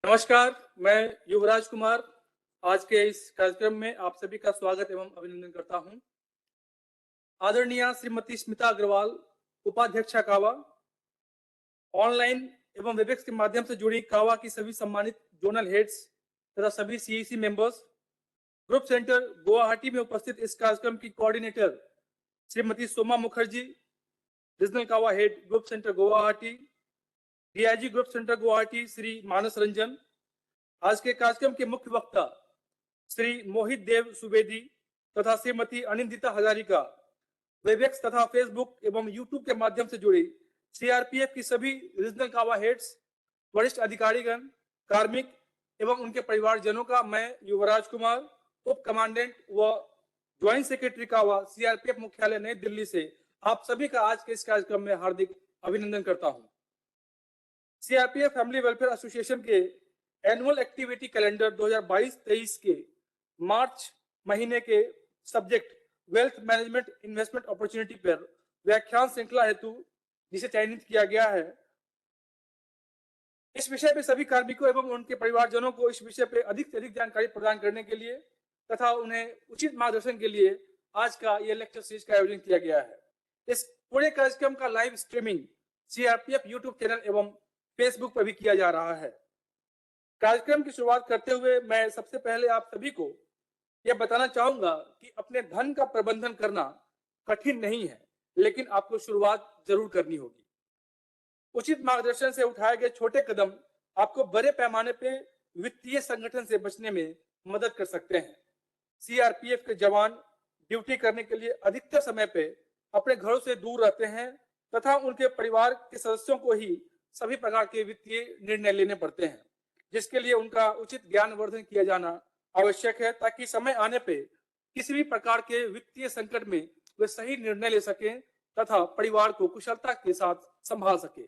नमस्कार, मैं युवराज कुमार आज के इस कार्यक्रम में आप सभी का स्वागत एवं अभिनंदन करता हूं। आदरणीय श्रीमती स्मिता अग्रवाल, उपाध्यक्षा कावा, ऑनलाइन एवं वेबएक्स के माध्यम से जुड़ी कावा की सभी सम्मानित जोनल हेड्स तथा सभी CEC members, group centre Guwahati में उपस्थित इस कार्यक्रम की coordinator Shrimati Soma Mukherjee, regional Kawa head group centre Guwahati, DIG group centre Guwahati Shri Manas Ranjan, आज के कार्यक्रम के मुख्य वक्ता श्री मोहित देव सुवेदी तथा श्रीमती अनिंदिता हजारिका, वेबएक्स तथा फेसबुक एवं यूट्यूब के माध्यम से जुड़ी सीआरपीएफ की सभी रीजनल कावा हेड्स, वरिष्ठ अधिकारीगण, कार्मिक एवं उनके परिवारजनों का मैं युवराज कुमार, उप कमांडेंट व ज्वाइंट सेक्रेटरी कावा, सीआरपीएफ मुख्यालय नई दिल्ली से आप सभी का आज के इस कार्यक्रम में हार्दिक अभिनंदन करता हूं। सीआरपीएफ फैमिली वेलफेयर एसोसिएशन के एनुअल एक्टिविटी कैलेंडर 2022-23 के मार्च महीने के subject wealth management investment opportunity पर व्याख्यान श्रृंखला हेतु जिसे चयनित किया गया है, इस विषय पे सभी कार्मिकों एवं उनके परिवारजनों को इस विषय पे अधिक से अधिक जानकारी प्रदान करने के लिए तथा उन्हें उचित मार्गदर्शन के लिए आज का यह लेक्चर सीरीज का आयोजन किया गया है। इस पूरे कार्यक्रम का live streaming CRPF YouTube channel एवं फेसबुक पर भी किया जा रहा है। कार्यक्रम की शुरुआत करते हुए मैं सबसे पहले आप सभी को यह बताना चाहूंगा कि अपने धन का प्रबंधन करना कठिन नहीं है, लेकिन आपको शुरुआत जरूर करनी होगी। उचित मार्गदर्शन से उठाए गए छोटे कदम आपको बड़े पैमाने पे वित्तीय संगठन से बचने में मदद कर सकते हैं। सीआरपीएफ के जवान ड्यूटी करने के लिए अधिकतर समय पे अपने घरों से दूर रहते हैं तथा उनके परिवार के सदस्यों को ही सभी प्रकार के वित्तीय निर्णय लेने पड़ते हैं, जिसके लिए उनका उचित ज्ञानवर्धन किया जाना आवश्यक है ताकि समय आने पे किसी भी प्रकार के वित्तीय संकट में वे सही निर्णय ले सकें तथा परिवार को कुशलता के साथ संभाल सके।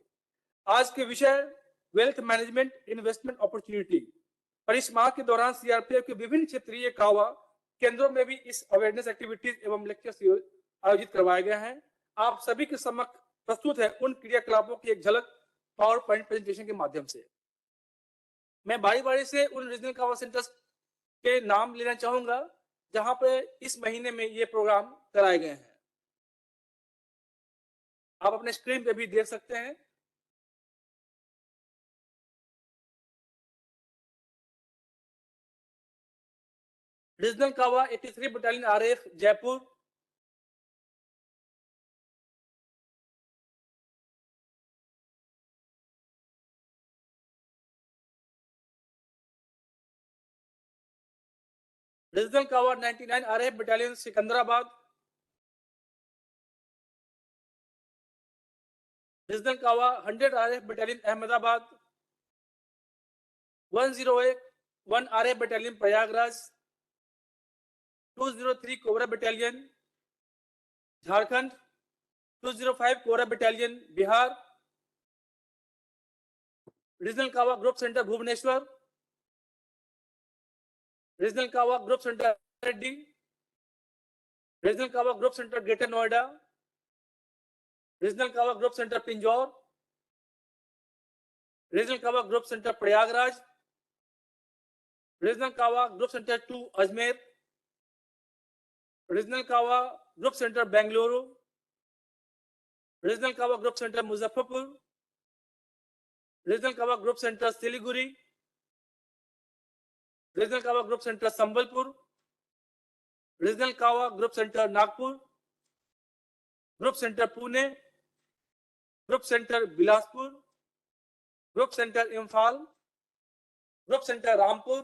आज के विषय वेल्थ मैनेजमेंट इन्वेस्टमेंट अपॉर्चुनिटी और इस माह के दौरान सीआरपीएफ के विभिन्न क्षेत्रीय कावा केंद्रों में भी इस अवेयरनेस एक्टिविटीज एवं लेक्चर्स आयोजित करवाए गए हैं। आप सभी के समक्ष प्रस्तुत है उन क्रियाकलापों की एक झलक पावर पॉइंट प्रेजेंटेशन के माध्यम से। मैं बारी बारी से उन रीजनल कावा सेंटर्स के नाम लेना चाहूंगा जहां पे इस महीने में ये प्रोग्राम कराए गए हैं। आप अपने स्क्रीन पे भी देख सकते हैं। रीजनल कावा 83 बटालियन आरएफ जयपुर, रीजनल कावा 99 आरएफ बटालियन सिकंदराबाद, रीजनल कावा 100 RF battalion Ahmedabad, 101 RF battalion Prayagraj, 203 cobra battalion Jharkhand, 205 cobra battalion Bihar, regional Kawa group centre Bhubaneswar, regional Kawa group centre Reddy, regional Kawa group centre greater Noida, regional Kawa group centre Pinjore, regional Kawa group centre Prayagraj, regional Kawa group centre 2 Ajmer, regional Kawa group centre Bengaluru, regional Kawa group centre Muzaffarpur, regional Kawa group centre Siliguri, regional Kawa group centre Sambalpur, regional Kawa group centre Nagpur, group centre Pune, group centre Bilaspur, group centre Imphal, group centre Rampur,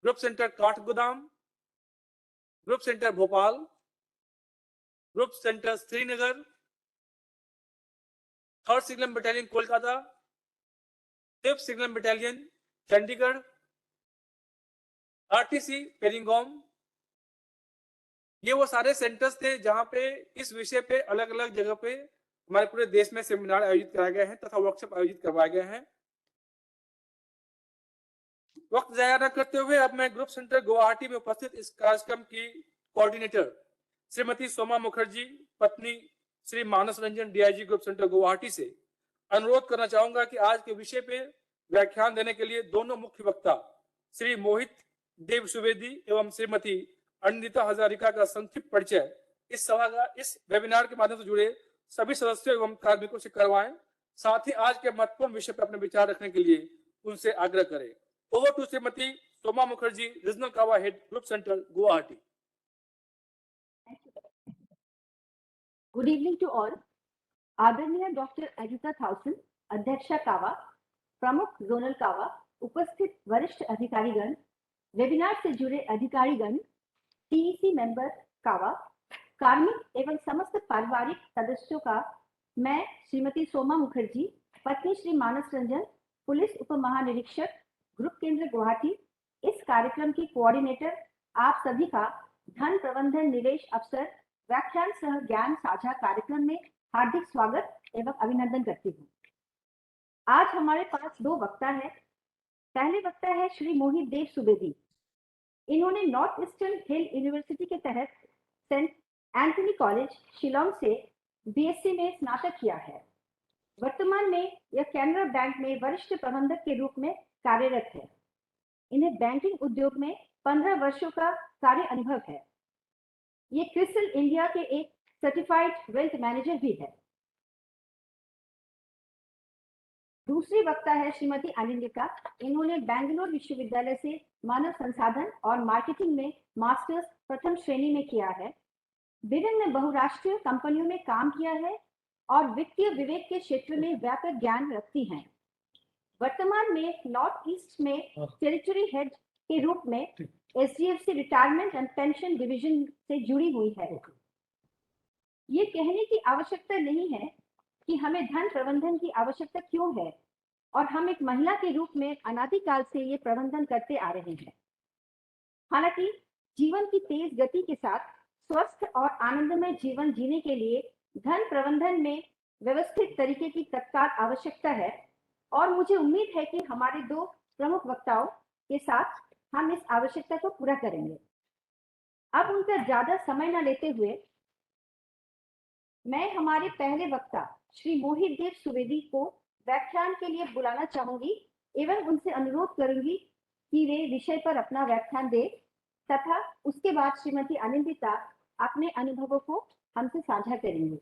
group centre Kathgodam, group centre Bhopal, group centre Srinagar, 3rd signal battalion Kolkata, 5th signal battalion Chandigarh, RTC Peringome. ये वो सारे centres थे जहां पे इस विषय पे अलग अलग जगह पे हमारे पूरे देश में सेमिनार आयोजित कराए गए हैं तथा वर्कशॉप आयोजित करवाए गए हैं। वक्त जाया न करते हुए अब मैं ग्रुप सेंटर गुवाहाटी में उपस्थित इस कार्यक्रम की कोऑर्डिनेटर श्रीमती सोमा मुखर्जी, पत्नी Shri Manas Ranjan, DIG group centre Guwahati से अनुरोध करना चाहूंगा कि आज के विषय पे व्याख्यान देने के लिए दोनों मुख्य वक्ता श्री मोहित देव सुवेदी एवं श्रीमती अनिंदिता हजारिका का संक्षिप्त परिचय इस वेबिनार के माध्यम से जुड़े सभी सदस्यों एवं कार्मिकों से करवाएं। साथ ही आज के महत्वपूर्ण विषय पर अपने विचार रखने के लिए उनसे आग्रह करें। Over to Shrimati Soma Mukherjee, regional Kawa head, group centre, Guwahati. Good evening to all. आदरणीय डॉक्टर अजिता थाउसन, अध्यक्षा कावा, प्रमुख जोनल कावा, उपस्थित वरिष्ठ अधिकारीगण, वेबिनार से जुड़े अधिकारीगण, टीईसी मेंबर कावा, कार्मिक एवं समस्त पारिवारिक सदस्यों का मैं श्रीमती सोमा मुखर्जी, पत्नी श्री मानस रंजन, पुलिस उप महानिरीक्षक, ग्रुप केंद्र गुवाहाटी, इस कार्यक्रम की कोऑर्डिनेटर, आप सभी का धन प्रबंधन निवेश अवसर व्याख्यान सह ज्ञान साझा कार्यक्रम में हार्दिक स्वागत एवं अभिनंदन करती हूँ। आज हमारे पास दो वक्ता है। पहले वक्ता है श्री मोहित देव सुवेदी। इन्होंने नॉर्थ ईस्टर्न हिल यूनिवर्सिटी के तहत सेंट एंथनी कॉलेज शिलोंग से बीएससी में स्नातक किया है। वर्तमान में यह कैनरा बैंक में वरिष्ठ प्रबंधक के रूप में कार्यरत है। इन्हें बैंकिंग उद्योग में 15 वर्षों का कार्य अनुभव है। ये क्रिस्टल इंडिया के एक सर्टिफाइड वेल्थ मैनेजर भी है। दूसरी वक्ता है श्रीमती अनिंदिता। इन्होंने बेंगलुरु विश्वविद्यालय से मानव संसाधन और मार्केटिंग में मास्टर्स प्रथम श्रेणी में किया है। विभिन्न बहुराष्ट्रीय कंपनियों में काम किया है और वित्तीय विवेक के क्षेत्र में व्यापक ज्ञान रखती हैं। वर्तमान में नॉर्थ ईस्ट में टेरिटरी हेड के रूप में HDFC retirement and pension division से जुड़ी हुई है। ये कहने की आवश्यकता नहीं है कि हमें धन प्रबंधन की आवश्यकता क्यों है और हम एक महिला के रूप में अनादिकाल से ये प्रबंधन करते आ रहे हैं। हालांकि जीवन की तेज गति के साथ स्वस्थ और आनंदमय जीवन जीने के लिए धन प्रबंधन में व्यवस्थित तरीके की तत्काल आवश्यकता है और मुझे उम्मीद है कि हमारे दो प्रमुख वक्ताओं के साथ हम इस आवश्यकता को पूरा करेंगे। अब उनका ज्यादा समय न लेते हुए मैं हमारे पहले वक्ता श्री मोहित देव सुवेदी को व्याख्यान के लिए बुलाना चाहूंगी एवं उनसे अनुरोध करूंगी कि वे विषय पर अपना व्याख्यान दे तथा उसके बाद श्रीमती अनिंदिता अपने अनुभवों को हमसे साझा करेंगे।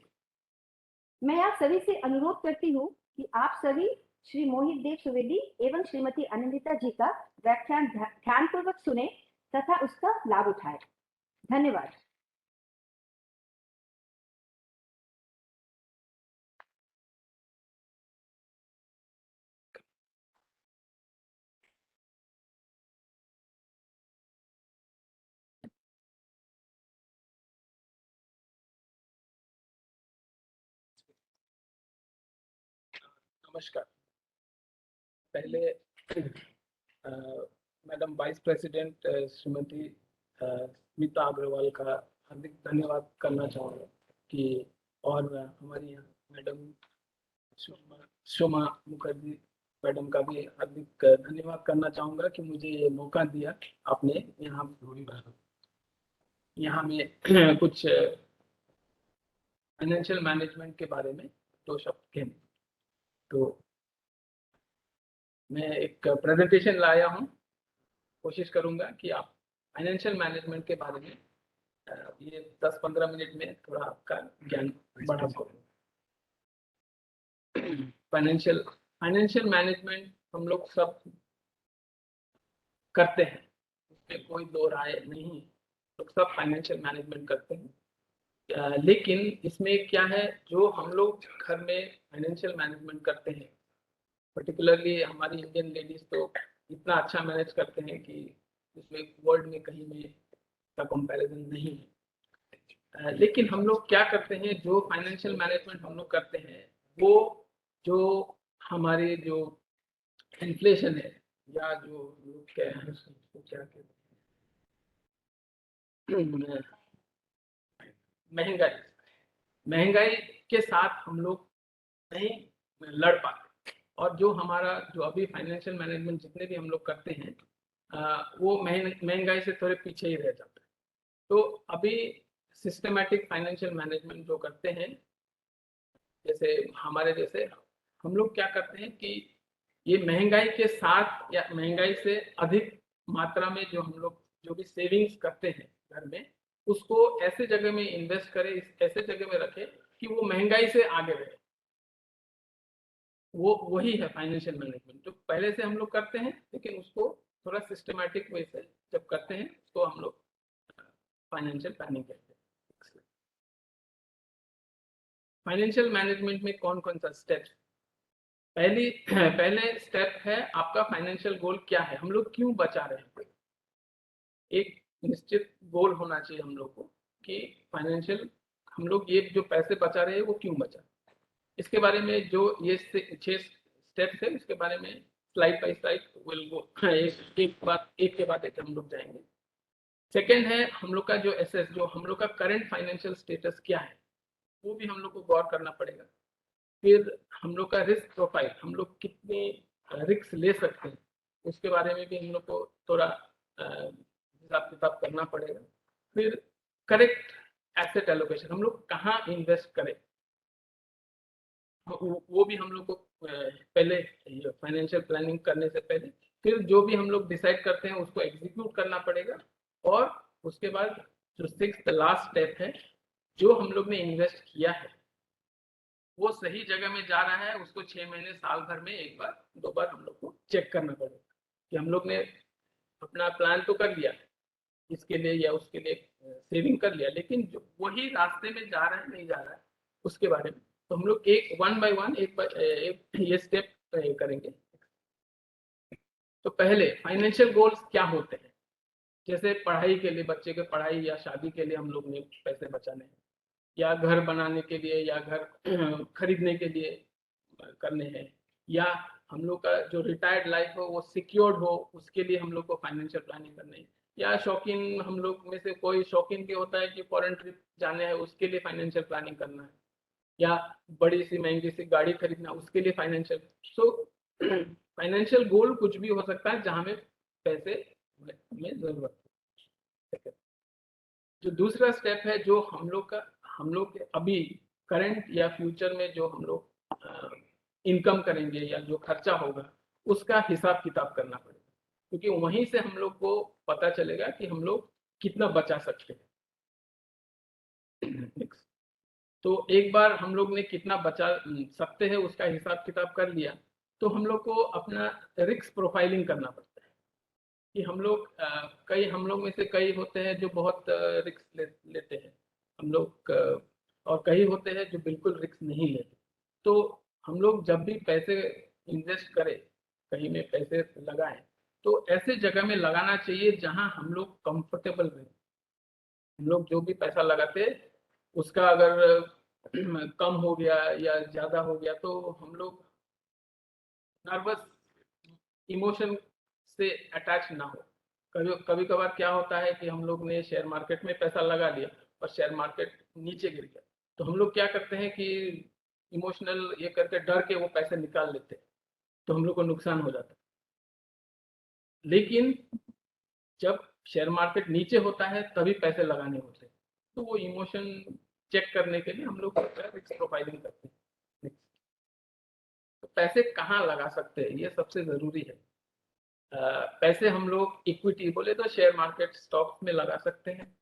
मैं आप सभी से अनुरोध करती हूँ कि आप सभी श्री मोहित देव सुवेदी एवं श्रीमती अनिंदिता जी का व्याख्यान ध्यानपूर्वक सुने तथा उसका लाभ उठाएं। धन्यवाद। नमस्कार। पहले madam vice president Shrimati Smita Agarwal का हार्दिक धन्यवाद करना चाहूँगा कि और हमारी मैडम सोमा मुखर्जी मैडम का भी हार्दिक धन्यवाद करना चाहूँगा कि मुझे ये मौका दिया। आपने यहाँ में कुछ फाइनेंशियल मैनेजमेंट के बारे में दो शब्द कहने। तो मैं एक प्रेजेंटेशन लाया हूँ। कोशिश करूंगा कि आप फाइनेंशियल मैनेजमेंट के बारे में ये 10-15 मिनट में थोड़ा आपका ज्ञान बढ़ा सकूं। फाइनेंशियल मैनेजमेंट हम लोग सब करते हैं, इसमें कोई दो राय नहीं। लोग सब फाइनेंशियल मैनेजमेंट करते हैं, लेकिन इसमें क्या है, जो हम लोग घर में फाइनेंशियल मैनेजमेंट करते हैं, पर्टिकुलरली हमारी इंडियन लेडीज तो इतना अच्छा मैनेज करते हैं कि इसमें वर्ल्ड में कहीं में का कंपैरिजन नहीं है। लेकिन हम लोग क्या करते हैं, जो फाइनेंशियल मैनेजमेंट हम लोग करते हैं वो जो हमारे जो इन्फ्लेशन है या जो लोग क्या है उसको क्या कहते हैं, महंगाई के साथ हम लोग नहीं लड़ पाते। और जो हमारा जो अभी फाइनेंशियल मैनेजमेंट जितने भी हम लोग करते हैं वो महंगाई से थोड़े पीछे ही रह जाते हैं। तो अभी सिस्टमैटिक फाइनेंशियल मैनेजमेंट जो करते हैं, जैसे हमारे जैसे हम लोग क्या करते हैं कि ये महंगाई के साथ या महंगाई से अधिक मात्रा में जो हम लोग जो भी सेविंग्स करते हैं घर में, उसको ऐसे जगह में इन्वेस्ट करें, ऐसे जगह में रखें कि वो महंगाई से आगे रहे। वो वही है फाइनेंशियल मैनेजमेंट जो पहले से हम लोग करते हैं, लेकिन उसको थोड़ा सिस्टमैटिक वे से जब करते हैं तो हम लोग फाइनेंशियल प्लानिंग कहते हैं। फाइनेंशियल मैनेजमेंट में कौन कौन सा स्टेप्स? पहले स्टेप है आपका फाइनेंशियल गोल क्या है, हम लोग क्यों बचा रहे हैं। एक निश्चित गोल होना चाहिए हम लोग को कि फाइनेंशियल हम लोग ये जो पैसे बचा रहे हैं वो क्यों बचा। इसके बारे में जो ये 6 स्टेप्स है उसके बारे में slide bye slide will go, एक के बाद एक हम लोग जाएंगे। सेकंड है हम लोग का जो एसेस, जो हम लोग का करंट फाइनेंशियल स्टेटस क्या है, वो भी हम लोग को गौर करना पड़ेगा। फिर हम लोग का रिस्क प्रोफाइल, हम लोग कितने रिस्क ले सकते हैं, उसके बारे में भी हम लोग को थोड़ा हिसाब किताब करना पड़ेगा। फिर करेक्ट एसेट एलोकेशन, हम लोग कहाँ इन्वेस्ट करें, वो भी हम लोग को पहले फाइनेंशियल प्लानिंग करने से पहले, फिर जो भी हम लोग डिसाइड करते हैं उसको एग्जीक्यूट करना पड़ेगा। और उसके बाद जो 6th लास्ट स्टेप है, जो हम लोग ने इन्वेस्ट किया है वो सही जगह में जा रहा है, उसको 6 महीने साल भर में एक बार 2 बार हम लोग को चेक करना पड़ेगा कि हम लोग ने अपना प्लान तो कर लिया इसके लिए या उसके लिए, सेविंग कर लिया, लेकिन जो वही रास्ते में जा रहा है नहीं जा रहा है उसके बारे में। तो हम लोग एक 1 बाय 1 एक ये स्टेप करेंगे। तो पहले फाइनेंशियल गोल्स क्या होते हैं, जैसे पढ़ाई के लिए, बच्चे के पढ़ाई या शादी के लिए हम लोग ने पैसे बचाने हैं, या घर बनाने के लिए या घर खरीदने के लिए करने हैं, या हम लोग का जो रिटायर्ड लाइफ हो वो सिक्योर्ड हो उसके लिए हम लोग को फाइनेंशियल प्लानिंग करनी है, या शौकीन हम लोग में से कोई शौकीन भी होता है कि फॉरेन ट्रिप जाने हैं उसके लिए फाइनेंशियल प्लानिंग करना है, या बड़ी सी महंगी सी गाड़ी खरीदना उसके लिए फाइनेंशियल। सो फाइनेंशियल गोल कुछ भी हो सकता है जहां में पैसे में जरूरत है। जो दूसरा स्टेप है जो हम लोग अभी करंट या फ्यूचर में जो हम लोग इनकम करेंगे या जो खर्चा होगा उसका हिसाब किताब करना पड़ेगा, क्योंकि वहीं से हम लोग को पता चलेगा कि हम लोग कितना बचा सकते हैं। तो एक बार हम लोग ने कितना बचा सकते हैं उसका हिसाब किताब कर लिया, तो हम लोग को अपना रिस्क प्रोफाइलिंग करना पड़ता है कि हम लोग हम लोग में से कई होते हैं जो बहुत रिस्क लेते हैं हम लोग, और कई होते हैं जो बिल्कुल रिस्क नहीं लेते। तो हम लोग जब भी पैसे इन्वेस्ट करें, कहीं में पैसे लगाएं, तो ऐसे जगह में लगाना चाहिए जहां हम लोग कंफर्टेबल रहें। हम लोग जो भी पैसा लगाते हैं उसका अगर कम हो गया या ज्यादा हो गया तो हम लोग नर्वस इमोशन से अटैच ना हो। कभी कभार क्या होता है कि हम लोग ने शेयर मार्केट में पैसा लगा लिया और शेयर मार्केट नीचे गिर गया, तो हम लोग क्या करते हैं कि इमोशनल ये करके डर के वो पैसे निकाल लेते हैं, तो हम लोग को नुकसान हो जाता है। लेकिन जब शेयर मार्केट नीचे होता है तभी पैसे लगाने होते हैं, तो वो इमोशन चेक करने के लिए हम लोग रिस्क प्रोफाइलिंग करते हैं। तो पैसे कहाँ लगा सकते हैं ये सबसे जरूरी है। पैसे हम लोग इक्विटी बोले तो शेयर मार्केट स्टॉक्स में लगा सकते हैं,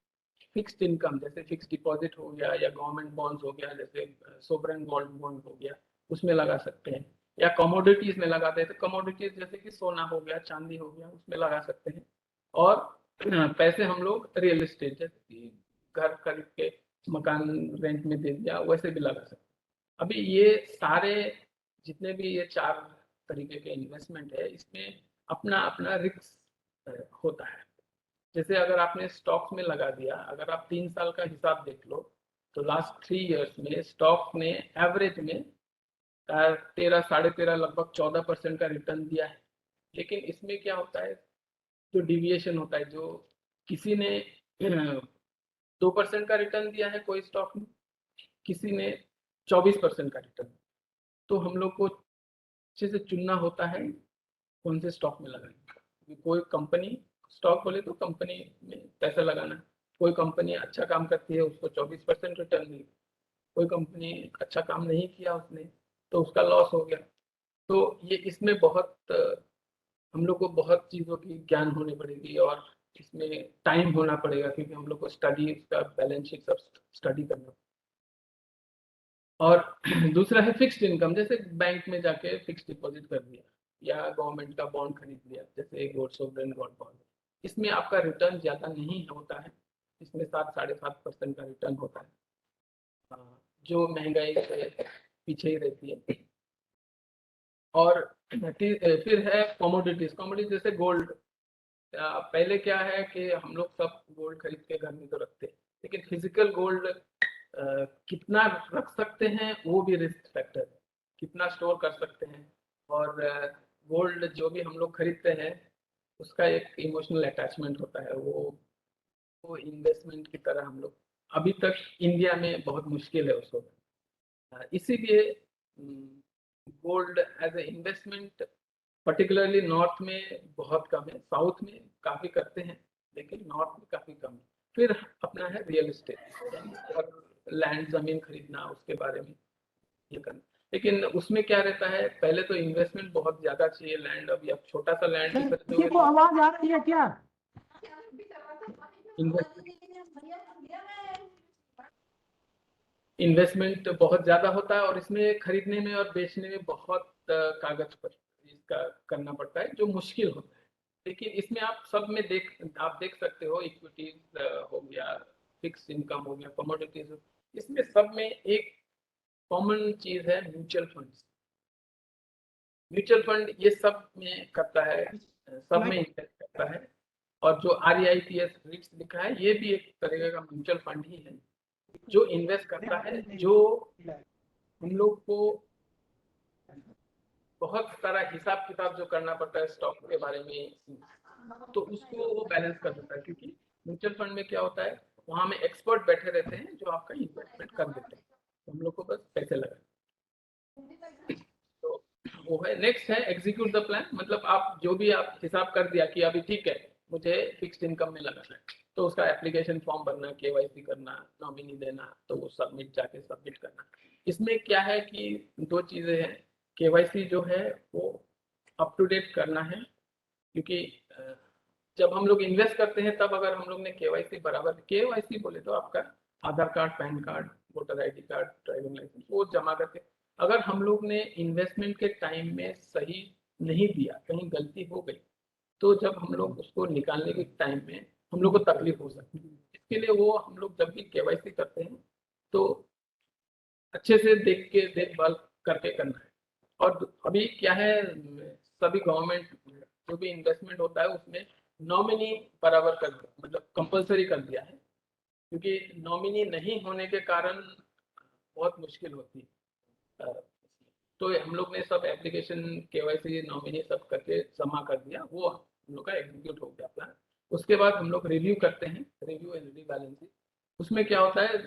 फिक्स्ड इनकम जैसे फिक्स्ड डिपॉजिट हो गया या गवर्नमेंट बॉन्ड्स हो गया जैसे सोवरेन गोल्ड बॉन्ड हो गया उसमें लगा सकते हैं, या कमोडिटीज में लगाते हैं तो कमोडिटीज जैसे कि सोना हो गया चांदी हो गया उसमें लगा सकते हैं। और पैसे हम लोग रियल एस्टेट जैसे कि घर खरीद के मकान रेंट में दे दिया वैसे भी लगा सकते हैं। अभी ये सारे जितने भी ये 4 तरीके के इन्वेस्टमेंट है इसमें अपना अपना रिस्क होता है। जैसे अगर आपने स्टॉक्स में लगा दिया, अगर आप 3 साल का हिसाब देख लो तो लास्ट 3 इयर्स में स्टॉक ने एवरेज में 13 13.5 लगभग 14% का रिटर्न दिया है। लेकिन इसमें क्या होता है जो डिविएशन होता है, जो किसी ने 2% का रिटर्न दिया है कोई स्टॉक में, किसी ने 24% का रिटर्न, तो हम लोग को अच्छे से चुनना होता है कौन से स्टॉक में लगाएंगे। कोई कंपनी स्टॉक बोले तो कंपनी में पैसा लगाना, कोई कंपनी अच्छा काम करती है उसको 24% रिटर्न दी, कोई कंपनी अच्छा काम नहीं किया उसने तो उसका लॉस हो गया। तो ये इसमें बहुत हम लोग को बहुत चीज़ों की ज्ञान होनी पड़ेगी और इसमें टाइम होना पड़ेगा, क्योंकि हम लोग को स्टडी का बैलेंस शीट सब स्टडी करना। और दूसरा है फिक्स्ड इनकम, जैसे बैंक में जाके फिक्स्ड डिपॉजिट कर दिया या गवर्नमेंट का बॉन्ड खरीद लिया, जैसे गोल्ड सोवरेन गोल्ड बॉन्ड। इसमें आपका रिटर्न ज़्यादा नहीं होता है, इसमें 7-7.5% का रिटर्न होता है, जो महंगाई से पीछे ही रहती है। और फिर है कमोडिटीज। कमोडिटीज जैसे गोल्ड, पहले क्या है कि हम लोग सब गोल्ड खरीद के घर में तो रखते हैं, लेकिन फिजिकल गोल्ड कितना रख सकते हैं वो भी रिस्क फैक्टर है, कितना स्टोर कर सकते हैं। और गोल्ड जो भी हम लोग खरीदते हैं उसका एक इमोशनल अटैचमेंट होता है, वो इन्वेस्टमेंट की तरह हम लोग अभी तक इंडिया में बहुत मुश्किल है उसको। इसीलिए gold as a investment particularly north में बहुत कम है, साउथ में काफ़ी करते हैं लेकिन नॉर्थ में काफ़ी कम है। फिर अपना है रियल एस्टेट और लैंड ज़मीन खरीदना, उसके बारे में ये करना। लेकिन उसमें क्या रहता है, पहले तो इन्वेस्टमेंट बहुत ज़्यादा चाहिए। लैंड, अभी आप छोटा सा लैंड भी खरीदते किसी को आवाज आ रही है क्या? इन्वेस्टमेंट बहुत ज़्यादा होता है और इसमें खरीदने में और बेचने में बहुत कागज पर इसका करना पड़ता है, जो मुश्किल होता है। लेकिन इसमें आप सब में आप देख सकते हो, इक्विटीज हो गया, फिक्स इनकम हो गया, कमोडिटीज, इसमें सब में एक कॉमन चीज है म्यूचुअल फंड्स। म्यूचुअल फंड ये सब में करता है, सब में इन्वेस्ट करता है। और जो REITs रिट्स लिखा है ये भी एक तरीके का म्यूचुअल फंड ही है, जो इन्वेस्ट करता है, जो हम लोग को बहुत सारा हिसाब किताब जो करना पड़ता है स्टॉक के बारे में, तो उसको वो बैलेंस कर देता है। क्योंकि म्यूचुअल फंड में क्या होता है, वहां में एक्सपर्ट बैठे रहते हैं जो आपका इन्वेस्टमेंट कर देते हैं, हम लोग को बस पैसे लगा। तो वो है। नेक्स्ट है एग्जीक्यूट द प्लान, मतलब आप जो भी आप हिसाब कर दिया कि अभी ठीक है मुझे फिक्स्ड इनकम में लगाना है, तो उसका एप्लीकेशन फॉर्म भरना, KYC करना, नॉमिनी देना, तो वो जाके सबमिट करना। इसमें क्या है कि दो चीजें हैं, KYC जो है वो अप टू डेट करना है, क्योंकि जब हम लोग इन्वेस्ट करते हैं तब अगर हम लोग ने KYC बराबर, KYC बोले तो आपका Aadhaar card, PAN card, voter ID card, driving licence, वो जमा करके, अगर हम लोग ने इन्वेस्टमेंट के टाइम में सही नहीं दिया, कहीं गलती हो गई, तो जब हम लोग उसको निकालने के टाइम में हम लोग को तकलीफ हो सकती है। इसके लिए वो हम लोग जब भी KYC करते हैं तो अच्छे से देख के देखभाल करके करना है। और अभी क्या है, सभी गवर्नमेंट जो भी इन्वेस्टमेंट होता है उसमें नॉमिनी बराबर कर, मतलब कंपलसरी कर दिया है, क्योंकि नॉमिनी नहीं होने के कारण बहुत मुश्किल होती है। तो हम लोग ने सब एप्लीकेशन, KYC, नॉमिनी सब करके जमा कर दिया, वो हम लोग का एग्जीक्यूट हो गया प्लान। उसके बाद हम लोग रिव्यू करते हैं, रिव्यू एंड रीबैलेंसिंग। उसमें क्या होता है,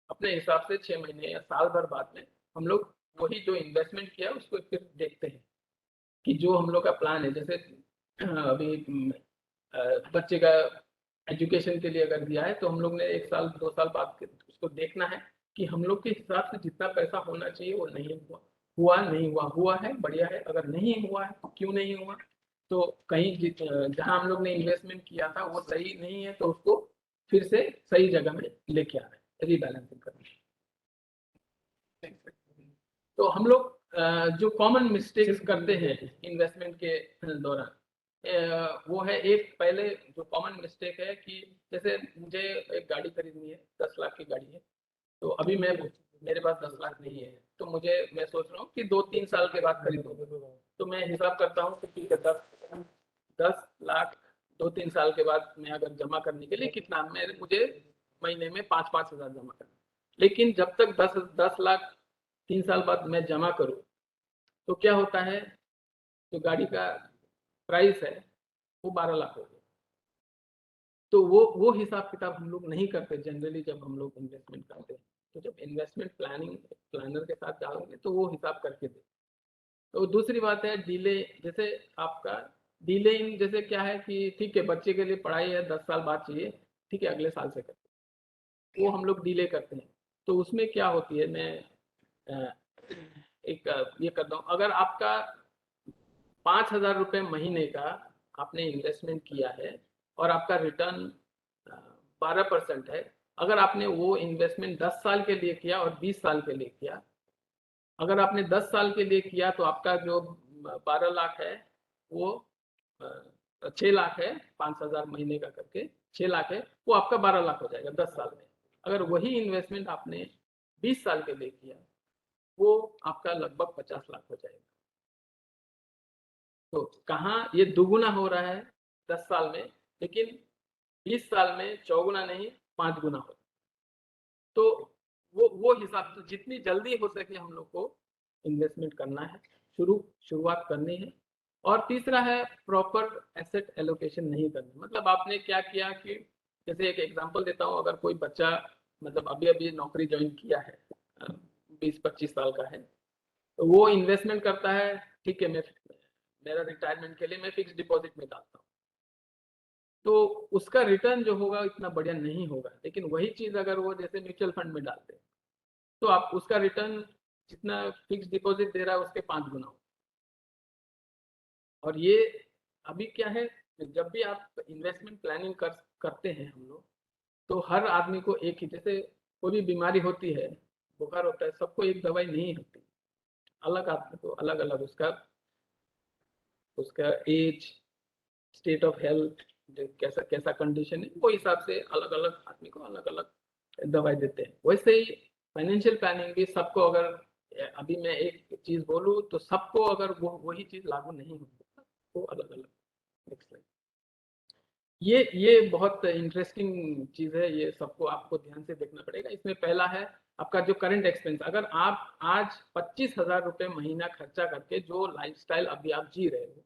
अपने हिसाब से 6 महीने या साल भर बाद में हम लोग वही जो इन्वेस्टमेंट किया उसको फिर देखते हैं कि जो हम लोग का प्लान है, जैसे अभी बच्चे का एजुकेशन के लिए अगर दिया है तो हम लोग ने 1 साल 2 साल बाद उसको देखना है कि हम लोग के हिसाब से जितना पैसा होना चाहिए वो नहीं हुआ, नहीं हुआ, हुआ है बढ़िया है, अगर नहीं हुआ है तो क्यों नहीं हुआ, तो कहीं जहाँ हम लोग ने इन्वेस्टमेंट किया था वो सही नहीं है, तो उसको फिर से सही जगह में लेके आना है, रीबैलेंसिंग करना है। तो हम लोग जो कॉमन मिस्टेक्स करते हैं इन्वेस्टमेंट के दौरान, वो है, एक पहले जो कॉमन मिस्टेक है कि जैसे मुझे एक गाड़ी खरीदनी है, 10 लाख की गाड़ी है, तो अभी मेरे पास 10 लाख नहीं है, तो मैं सोच रहा हूँ कि 2-3 साल के बाद खरीदूंगा। तो मैं हिसाब करता हूँ कि ठीक है, 10 लाख 2-3 साल के बाद मैं अगर जमा करने के लिए कितना, मुझे महीने में 5-5 हज़ार जमा करना। लेकिन जब तक 10 लाख 3 साल बाद मैं जमा करूं, तो क्या होता है, जो गाड़ी का प्राइस है वो 12 लाख हो गया। तो वो हिसाब किताब हम लोग नहीं करते जनरली जब हम लोग इन्वेस्टमेंट करते हैं। तो जब इन्वेस्टमेंट प्लानर के साथ जाओगे तो वो हिसाब करके दे। तो दूसरी बात है डिले, जैसे आपका डिले इन, जैसे क्या है कि ठीक है बच्चे के लिए पढ़ाई है 10 साल बाद चाहिए, ठीक है अगले साल से करते, वो हम लोग डिले करते हैं। तो उसमें क्या होती है, मैं एक ये करता हूँ, अगर आपका 5,000 रुपये महीने का आपने इन्वेस्टमेंट किया है और आपका रिटर्न 12% है, अगर आपने वो इन्वेस्टमेंट 10 साल के लिए किया और 20 साल के लिए किया, अगर आपने 10 साल के लिए किया तो आपका जो 12 लाख है वो 6 लाख है, 5,000 महीने का करके 6 लाख है, वो आपका 12 लाख हो जाएगा 10 साल में। अगर वही इन्वेस्टमेंट आपने 20 साल के लिए किया वो आपका लगभग 50 लाख हो जाएगा। तो कहाँ ये दुगुना हो रहा है 10 साल में, लेकिन 20 साल में चौगुना नहीं 5 गुना हो। तो वो हिसाब से जितनी जल्दी हो सके हम लोग को इन्वेस्टमेंट करना है, शुरुआत करनी है। और तीसरा है प्रॉपर एसेट एलोकेशन नहीं करना। मतलब आपने क्या किया कि जैसे एक एग्जांपल देता हूँ, अगर कोई बच्चा मतलब अभी अभी नौकरी ज्वाइन किया है, 20-25 साल का है, तो वो इन्वेस्टमेंट करता है, ठीक है मेरा रिटायरमेंट के लिए मैं फिक्स डिपॉजिट में डालता हूँ, तो उसका रिटर्न जो होगा इतना बढ़िया नहीं होगा। लेकिन वही चीज अगर वो जैसे म्यूचुअल फंड में डालते हैं तो आप उसका रिटर्न जितना फिक्स डिपॉजिट दे रहा है उसके 5 गुना हो। और ये अभी क्या है, जब भी आप इन्वेस्टमेंट प्लानिंग करते हैं हम लोग, तो हर आदमी को एक ही, जैसे कोई भी बीमारी होती है, बुखार होता है, सबको एक दवाई नहीं होती, अलग आदमी को अलग अलग उसका एज, स्टेट ऑफ हेल्थ, कैसा कैसा कंडीशन है, वो हिसाब से अलग अलग आदमी को अलग अलग दवाई देते हैं। वैसे ही फाइनेंशियल प्लानिंग भी सबको, अगर अभी मैं एक चीज बोलूँ तो सबको अगर वही चीज लागू नहीं होती, वो अलग अलग। Next slide. ये बहुत इंटरेस्टिंग चीज है, ये सबको आपको ध्यान से देखना पड़ेगा। इसमें पहला है आपका जो करंट एक्सपेंस। अगर आप आज 25,000 रुपये महीना खर्चा करके जो लाइफस्टाइल अभी आप जी रहे हो,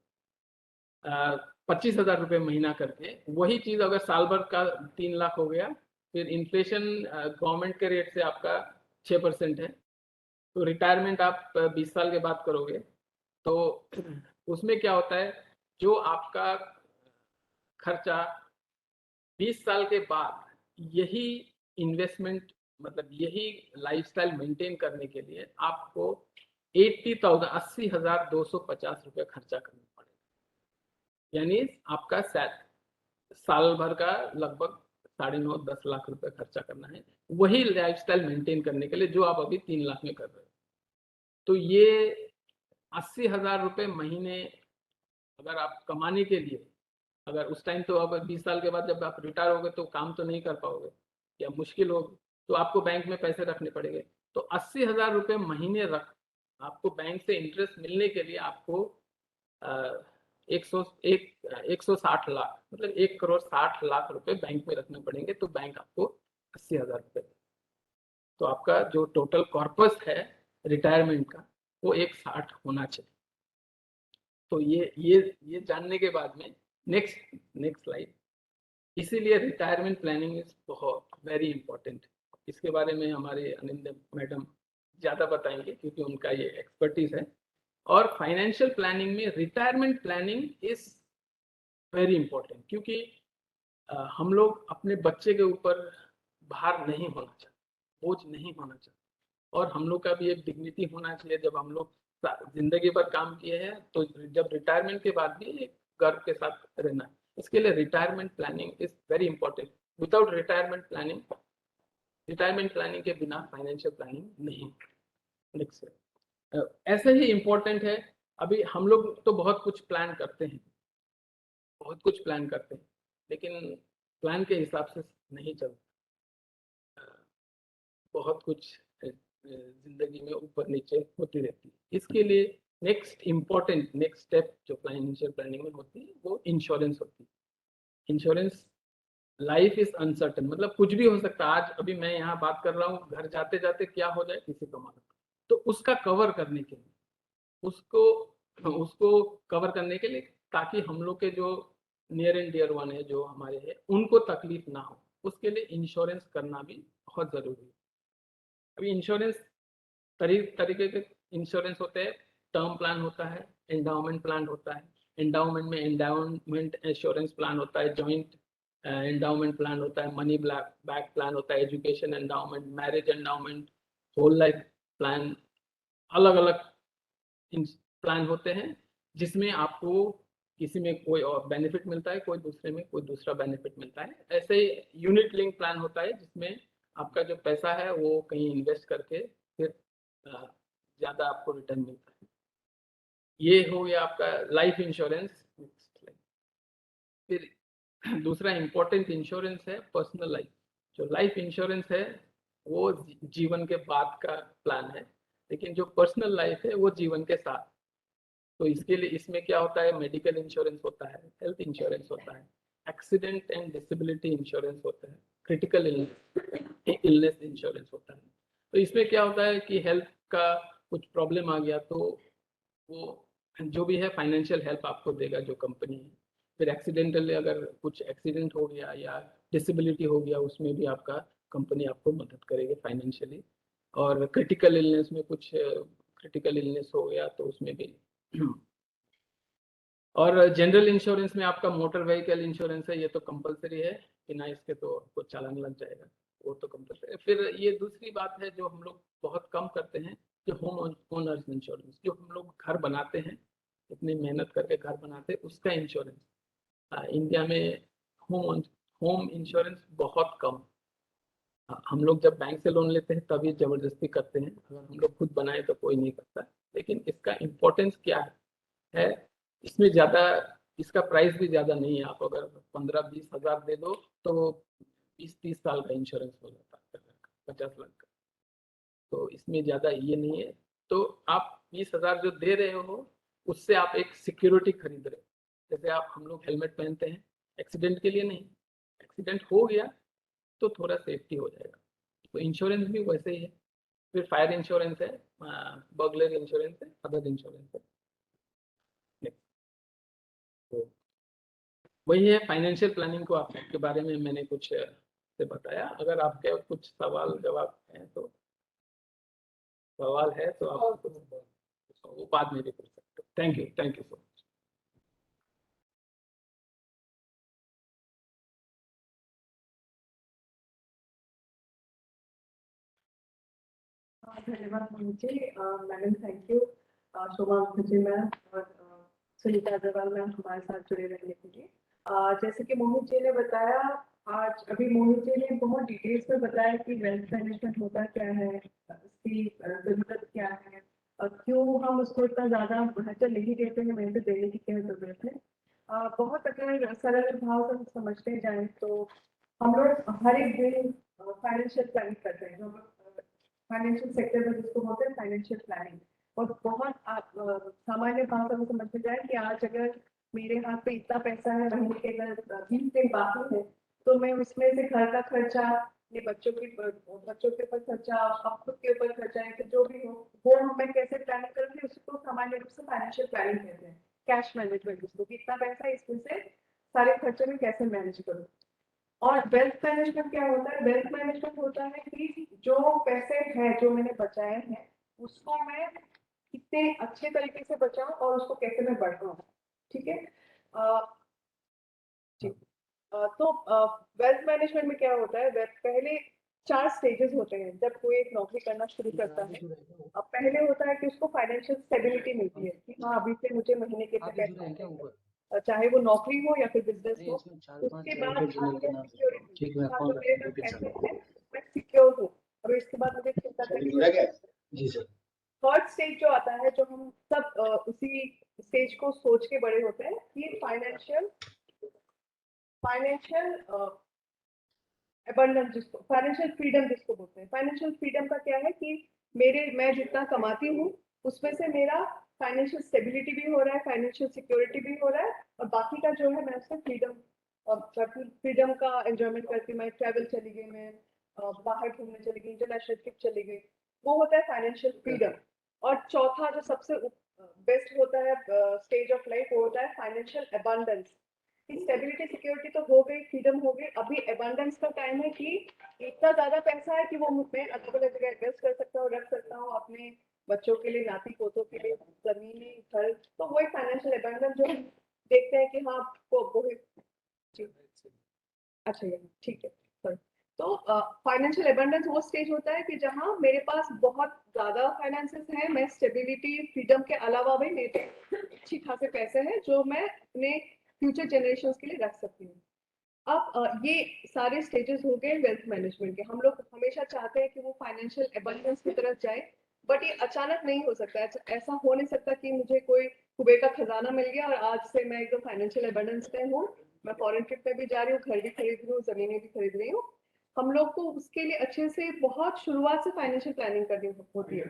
25,000 रुपये महीना करके, वही चीज अगर साल भर का 3 लाख हो गया, फिर इन्फ्लेशन गवर्नमेंट के रेट से आपका 6% है, तो रिटायरमेंट आप 20 साल के बाद करोगे, तो उसमें क्या होता है, जो आपका खर्चा 20 साल के बाद यही इन्वेस्टमेंट, मतलब यही लाइफस्टाइल मेंटेन करने के लिए आपको 80,250 रुपये खर्चा करना पड़ेगा। यानी आपका साल भर का लगभग 9.5-10 लाख रुपए खर्चा करना है वही लाइफस्टाइल मेंटेन करने के लिए जो आप अभी 3 लाख में कर रहे हो। तो ये 80,000 रुपये महीने अगर आप कमाने के लिए, अगर उस टाइम तो अब 20 साल के बाद जब आप रिटायर होगे तो काम तो नहीं कर पाओगे या मुश्किल होगी, तो आपको बैंक में पैसे रखने पड़ेंगे। तो 80,000 रुपये महीने आपको बैंक से इंटरेस्ट मिलने के लिए आपको 160 लाख, मतलब 1,60,00,000 रुपए बैंक में रखने पड़ेंगे, तो बैंक आपको 80,000 रुपये। तो आपका जो टोटल कॉर्पस है रिटायरमेंट का वो 160 होना चाहिए। तो ये जानने के बाद में नेक्स्ट स्लाइड। इसीलिए रिटायरमेंट प्लानिंग इज बहुत वेरी इंपॉर्टेंट। इसके बारे में हमारे अनिंद मैडम ज़्यादा बताएंगे क्योंकि उनका ये एक्सपर्टीज है। और फाइनेंशियल प्लानिंग में retirement planning is very important, क्योंकि हम लोग अपने बच्चे के ऊपर भार नहीं होना चाहते, बोझ नहीं होना चाहते, और हम लोग का भी एक डिग्निटी होना चाहिए। जब हम लोग जिंदगी भर काम किए हैं तो जब रिटायरमेंट के बाद भी एक गर्व के साथ रहना है। इसके लिए retirement planning is very important. Without retirement planning के बिना फाइनेंशियल प्लानिंग नहीं। नेक्स्ट। ऐसे ही इम्पोर्टेंट है, अभी हम लोग तो बहुत कुछ प्लान करते हैं, लेकिन प्लान के हिसाब से नहीं चलता, बहुत कुछ जिंदगी में ऊपर नीचे होती रहती है। इसके लिए नेक्स्ट स्टेप जो फाइनेंशियल प्लानिंग में होती है वो इंश्योरेंस होती है। इंश्योरेंस, लाइफ इज अनसर्टन, मतलब कुछ भी हो सकता है। आज अभी मैं यहाँ बात कर रहा हूँ, घर जाते जाते क्या हो जाए किसी को मालूम। तो उसका कवर करने के लिए, उसको कवर करने के लिए, ताकि हम लोग के जो नियर एंड डियर वन है जो हमारे है उनको तकलीफ ना हो, उसके लिए इंश्योरेंस करना भी बहुत जरूरी है। अभी इंश्योरेंस तरीके के इंश्योरेंस होते हैं। टर्म प्लान होता है, एंडाउमेंट प्लान होता है। एंडाउमेंट में एंडाउमेंट इंश्योरेंस प्लान होता है, जॉइंट एंडाउमेंट प्लान होता है, मनी बैक प्लान होता है, education endowment, marriage endowment, whole life plan, अलग अलग प्लान होते हैं, जिसमें आपको किसी में कोई और बेनिफिट मिलता है, कोई दूसरे में कोई दूसरा बेनिफिट मिलता है। ऐसे यूनिट लिंक प्लान होता है जिसमें आपका जो पैसा है वो कहीं इन्वेस्ट करके फिर ज़्यादा आपको रिटर्न मिलता है। ये हो गया आपका लाइफ इंश्योरेंस। फिर दूसरा इंपॉर्टेंट इंश्योरेंस है पर्सनल लाइफ। जो लाइफ इंश्योरेंस है वो जीवन के बाद का प्लान है, लेकिन जो पर्सनल लाइफ है वो जीवन के साथ। तो इसके लिए इसमें क्या होता है, मेडिकल इंश्योरेंस होता है, हेल्थ इंश्योरेंस होता है, एक्सीडेंट एंड डिसेबिलिटी इंश्योरेंस होता है, क्रिटिकल इलनेस इंश्योरेंस होता है। तो इसमें क्या होता है कि हेल्थ का कुछ प्रॉब्लम आ गया तो वो जो भी है फाइनेंशियल हेल्प आपको देगा जो कंपनी है। फिर एक्सीडेंटली अगर कुछ एक्सीडेंट हो गया या डिसेबिलिटी हो गया, उसमें भी आपका कंपनी आपको मदद करेगी फाइनेंशियली। और क्रिटिकल इलनेस में कुछ क्रिटिकल इलनेस हो गया तो उसमें भी। और जनरल इंश्योरेंस में आपका मोटर व्हीकल इंश्योरेंस है, ये तो कंपलसरी है, बिना इसके तो आपको चालान लग जाएगा, वो तो कंपलसरी है। फिर ये दूसरी बात है जो हम लोग बहुत कम करते हैं, जो होम ओनर्स इंश्योरेंस, जो हम लोग घर बनाते हैं, इतनी मेहनत करके घर बनाते हैं, उसका इंश्योरेंस। इंडिया में होम इंश्योरेंस बहुत कम। हम लोग जब बैंक से लोन लेते हैं तभी जबरदस्ती करते हैं, अगर हम लोग खुद बनाए तो कोई नहीं करता। लेकिन इसका इम्पोर्टेंस क्या है, इसमें ज़्यादा, इसका प्राइस भी ज़्यादा नहीं है। आप अगर 15-20 हज़ार दे दो तो 20-30 साल का इंश्योरेंस हो जाता है, 50 लाख का। तो इसमें ज़्यादा ये नहीं है। तो आप 20 हज़ार जो दे रहे हो उससे आप एक सिक्योरिटी खरीद रहे हो। जैसे आप हम लोग हेलमेट पहनते हैं एक्सीडेंट के लिए नहीं, एक्सीडेंट हो गया तो थोड़ा सेफ्टी हो जाएगा। तो इंश्योरेंस भी वैसे ही है। फिर फायर इंश्योरेंस है, बर्गलर इंश्योरेंस है, अदर इंश्योरेंस है। तो वही है फाइनेंशियल प्लानिंग को आपके बारे में मैंने कुछ से बताया। अगर आपके कुछ सवाल जवाब हैं तो, सवाल है तो आप वो बाद में भी पूछ सकते हो। Thank you so much. धन्यवाद Mohit ji. Madam thank you. Shobha Mukherjee ma'am और सुनीता अग्रवाल मैम हमारे साथ जुड़े रहने के लिए। जैसे कि मोहित जी ने बताया, आज अभी मोहित जी ने बहुत डिटेल्स में बताया कि वेल्थ मैनेजमेंट होता क्या है, उसकी जरूरत क्या है और क्यों हम उसको इतना ज्यादा महत्व नहीं देते हैं, महत्व देने की क्या जरूरत है। बहुत अगर सरल भाव से समझते जाए तो हम लोग हर एक दिन फाइनेंशियल प्लानिंग करते हैं, जो फाइनेंशियल सेक्टर में जिसको बोलते हैं फाइनेंशियल प्लानिंग। और बहुत सामान्य भाषा में समझ में जाए कि आज अगर मेरे हाथ पे इतना पैसा है, महीने के अगर 20 दिन बाकी है तो मैं उसमें से घर का खर्चा, ये बच्चों के ऊपर खर्चा, अब खुद के ऊपर खर्चा है कि जो भी हो वो मैं कैसे प्लानिंग करूँगी, उसको सामान्य रूप से फाइनेंशियल प्लानिंग कहते हैं। कैश मैनेजमेंट जिसको, कितना पैसा है इसमें से सारे खर्चे में कैसे मैनेज करूँ। और वेल्थ मैनेजमेंट क्या होता है, वेल्थ मैनेजमेंट होता है कि जो पैसे हैं जो मैंने बचाए हैं उसको मैं कितने अच्छे तरीके से बचाऊं और उसको कैसे मैं बढ़ाऊं। ठीक है। ठीक। तो वेल्थ मैनेजमेंट में क्या होता है, पहले 4 स्टेजेस होते हैं जब कोई एक नौकरी करना शुरू करता है। अब पहले होता है कि उसको फाइनेंशियल स्टेबिलिटी मिलती है कि हाँ अभी से मुझे महीने के पैसे, चाहे वो नौकरी हो या फिर बिजनेस हो। उसके बाद आती है सिक्योरिटी, जो मेरे पास पैसे हैं मैं सिक्योर हूँ, और इसके बाद मुझे चिंता करनी। थर्ड स्टेज जो आता है, जो हम सब उसी स्टेज को सोच के बड़े होते हैं, ये फाइनेंशियल अबंडेंस जिसको, फाइनेंशियल फ्रीडम जिसको बोलते हैं। फाइनेंशियल फ्रीडम का क्या है कि मैं जितना कमाती हूँ उसमें से मेरा फाइनेंशियल स्टेबिलिटी भी हो रहा है, फाइनेंशियल सिक्योरिटी भी हो रहा है, और बाकी का जो है मैं उससे फ्रीडम का एंजॉयमेंट करती, मैं ट्रैवल चली गई, मैं बाहर घूमने चली गई, इंटरनेशनल ट्रिप चली गई, वो होता है फाइनेंशियल फ्रीडम। और चौथा जो सबसे बेस्ट होता है स्टेज ऑफ लाइफ, वो होता है फाइनेंशियल अबंडेंस। स्टेबिलिटी सिक्योरिटी तो हो गई, फ्रीडम हो गई, अभी अबंडेंस का टाइम है कि इतना ज्यादा पैसा है कि वो मैं अलग अलग जगह इन्वेस्ट कर सकता हूँ, रख सकता हूँ, अपने बच्चों के लिए, नाती पोतों के लिए जमीनी घर। तो वही फाइनेंशियल अबंडेंस जो हम देखते हैं कि हाँ वो अच्छा ठीक है, सॉरी। तो फाइनेंशियल एबंडेंस वो स्टेज होता है कि जहां मेरे पास बहुत ज्यादा फाइनेंसेस हैं, मैं स्टेबिलिटी फ्रीडम के अलावा भी मेरे अच्छी खासे पैसे हैं जो मैं अपने फ्यूचर जनरेशंस के लिए रख सकती हूँ। अब ये सारे स्टेजेस हो गए वेल्थ मैनेजमेंट के। हम लोग हमेशा चाहते हैं कि वो फाइनेंशियल एबंडेंस की तरफ जाए, बट ये अचानक नहीं हो सकता। ऐसा हो नहीं सकता कि मुझे कोई कुबेर का खजाना मिल गया और आज से मैं एकदम फाइनेंशियल एबंडेंस में हूँ। मैं फॉरेन ट्रिप में भी जा रही हूँ, घर भी खरीद रही हूँ, जमीनें भी खरीद रही हूँ। हम लोग को उसके लिए अच्छे से बहुत शुरुआत से फाइनेंशियल प्लानिंग करनी होती है।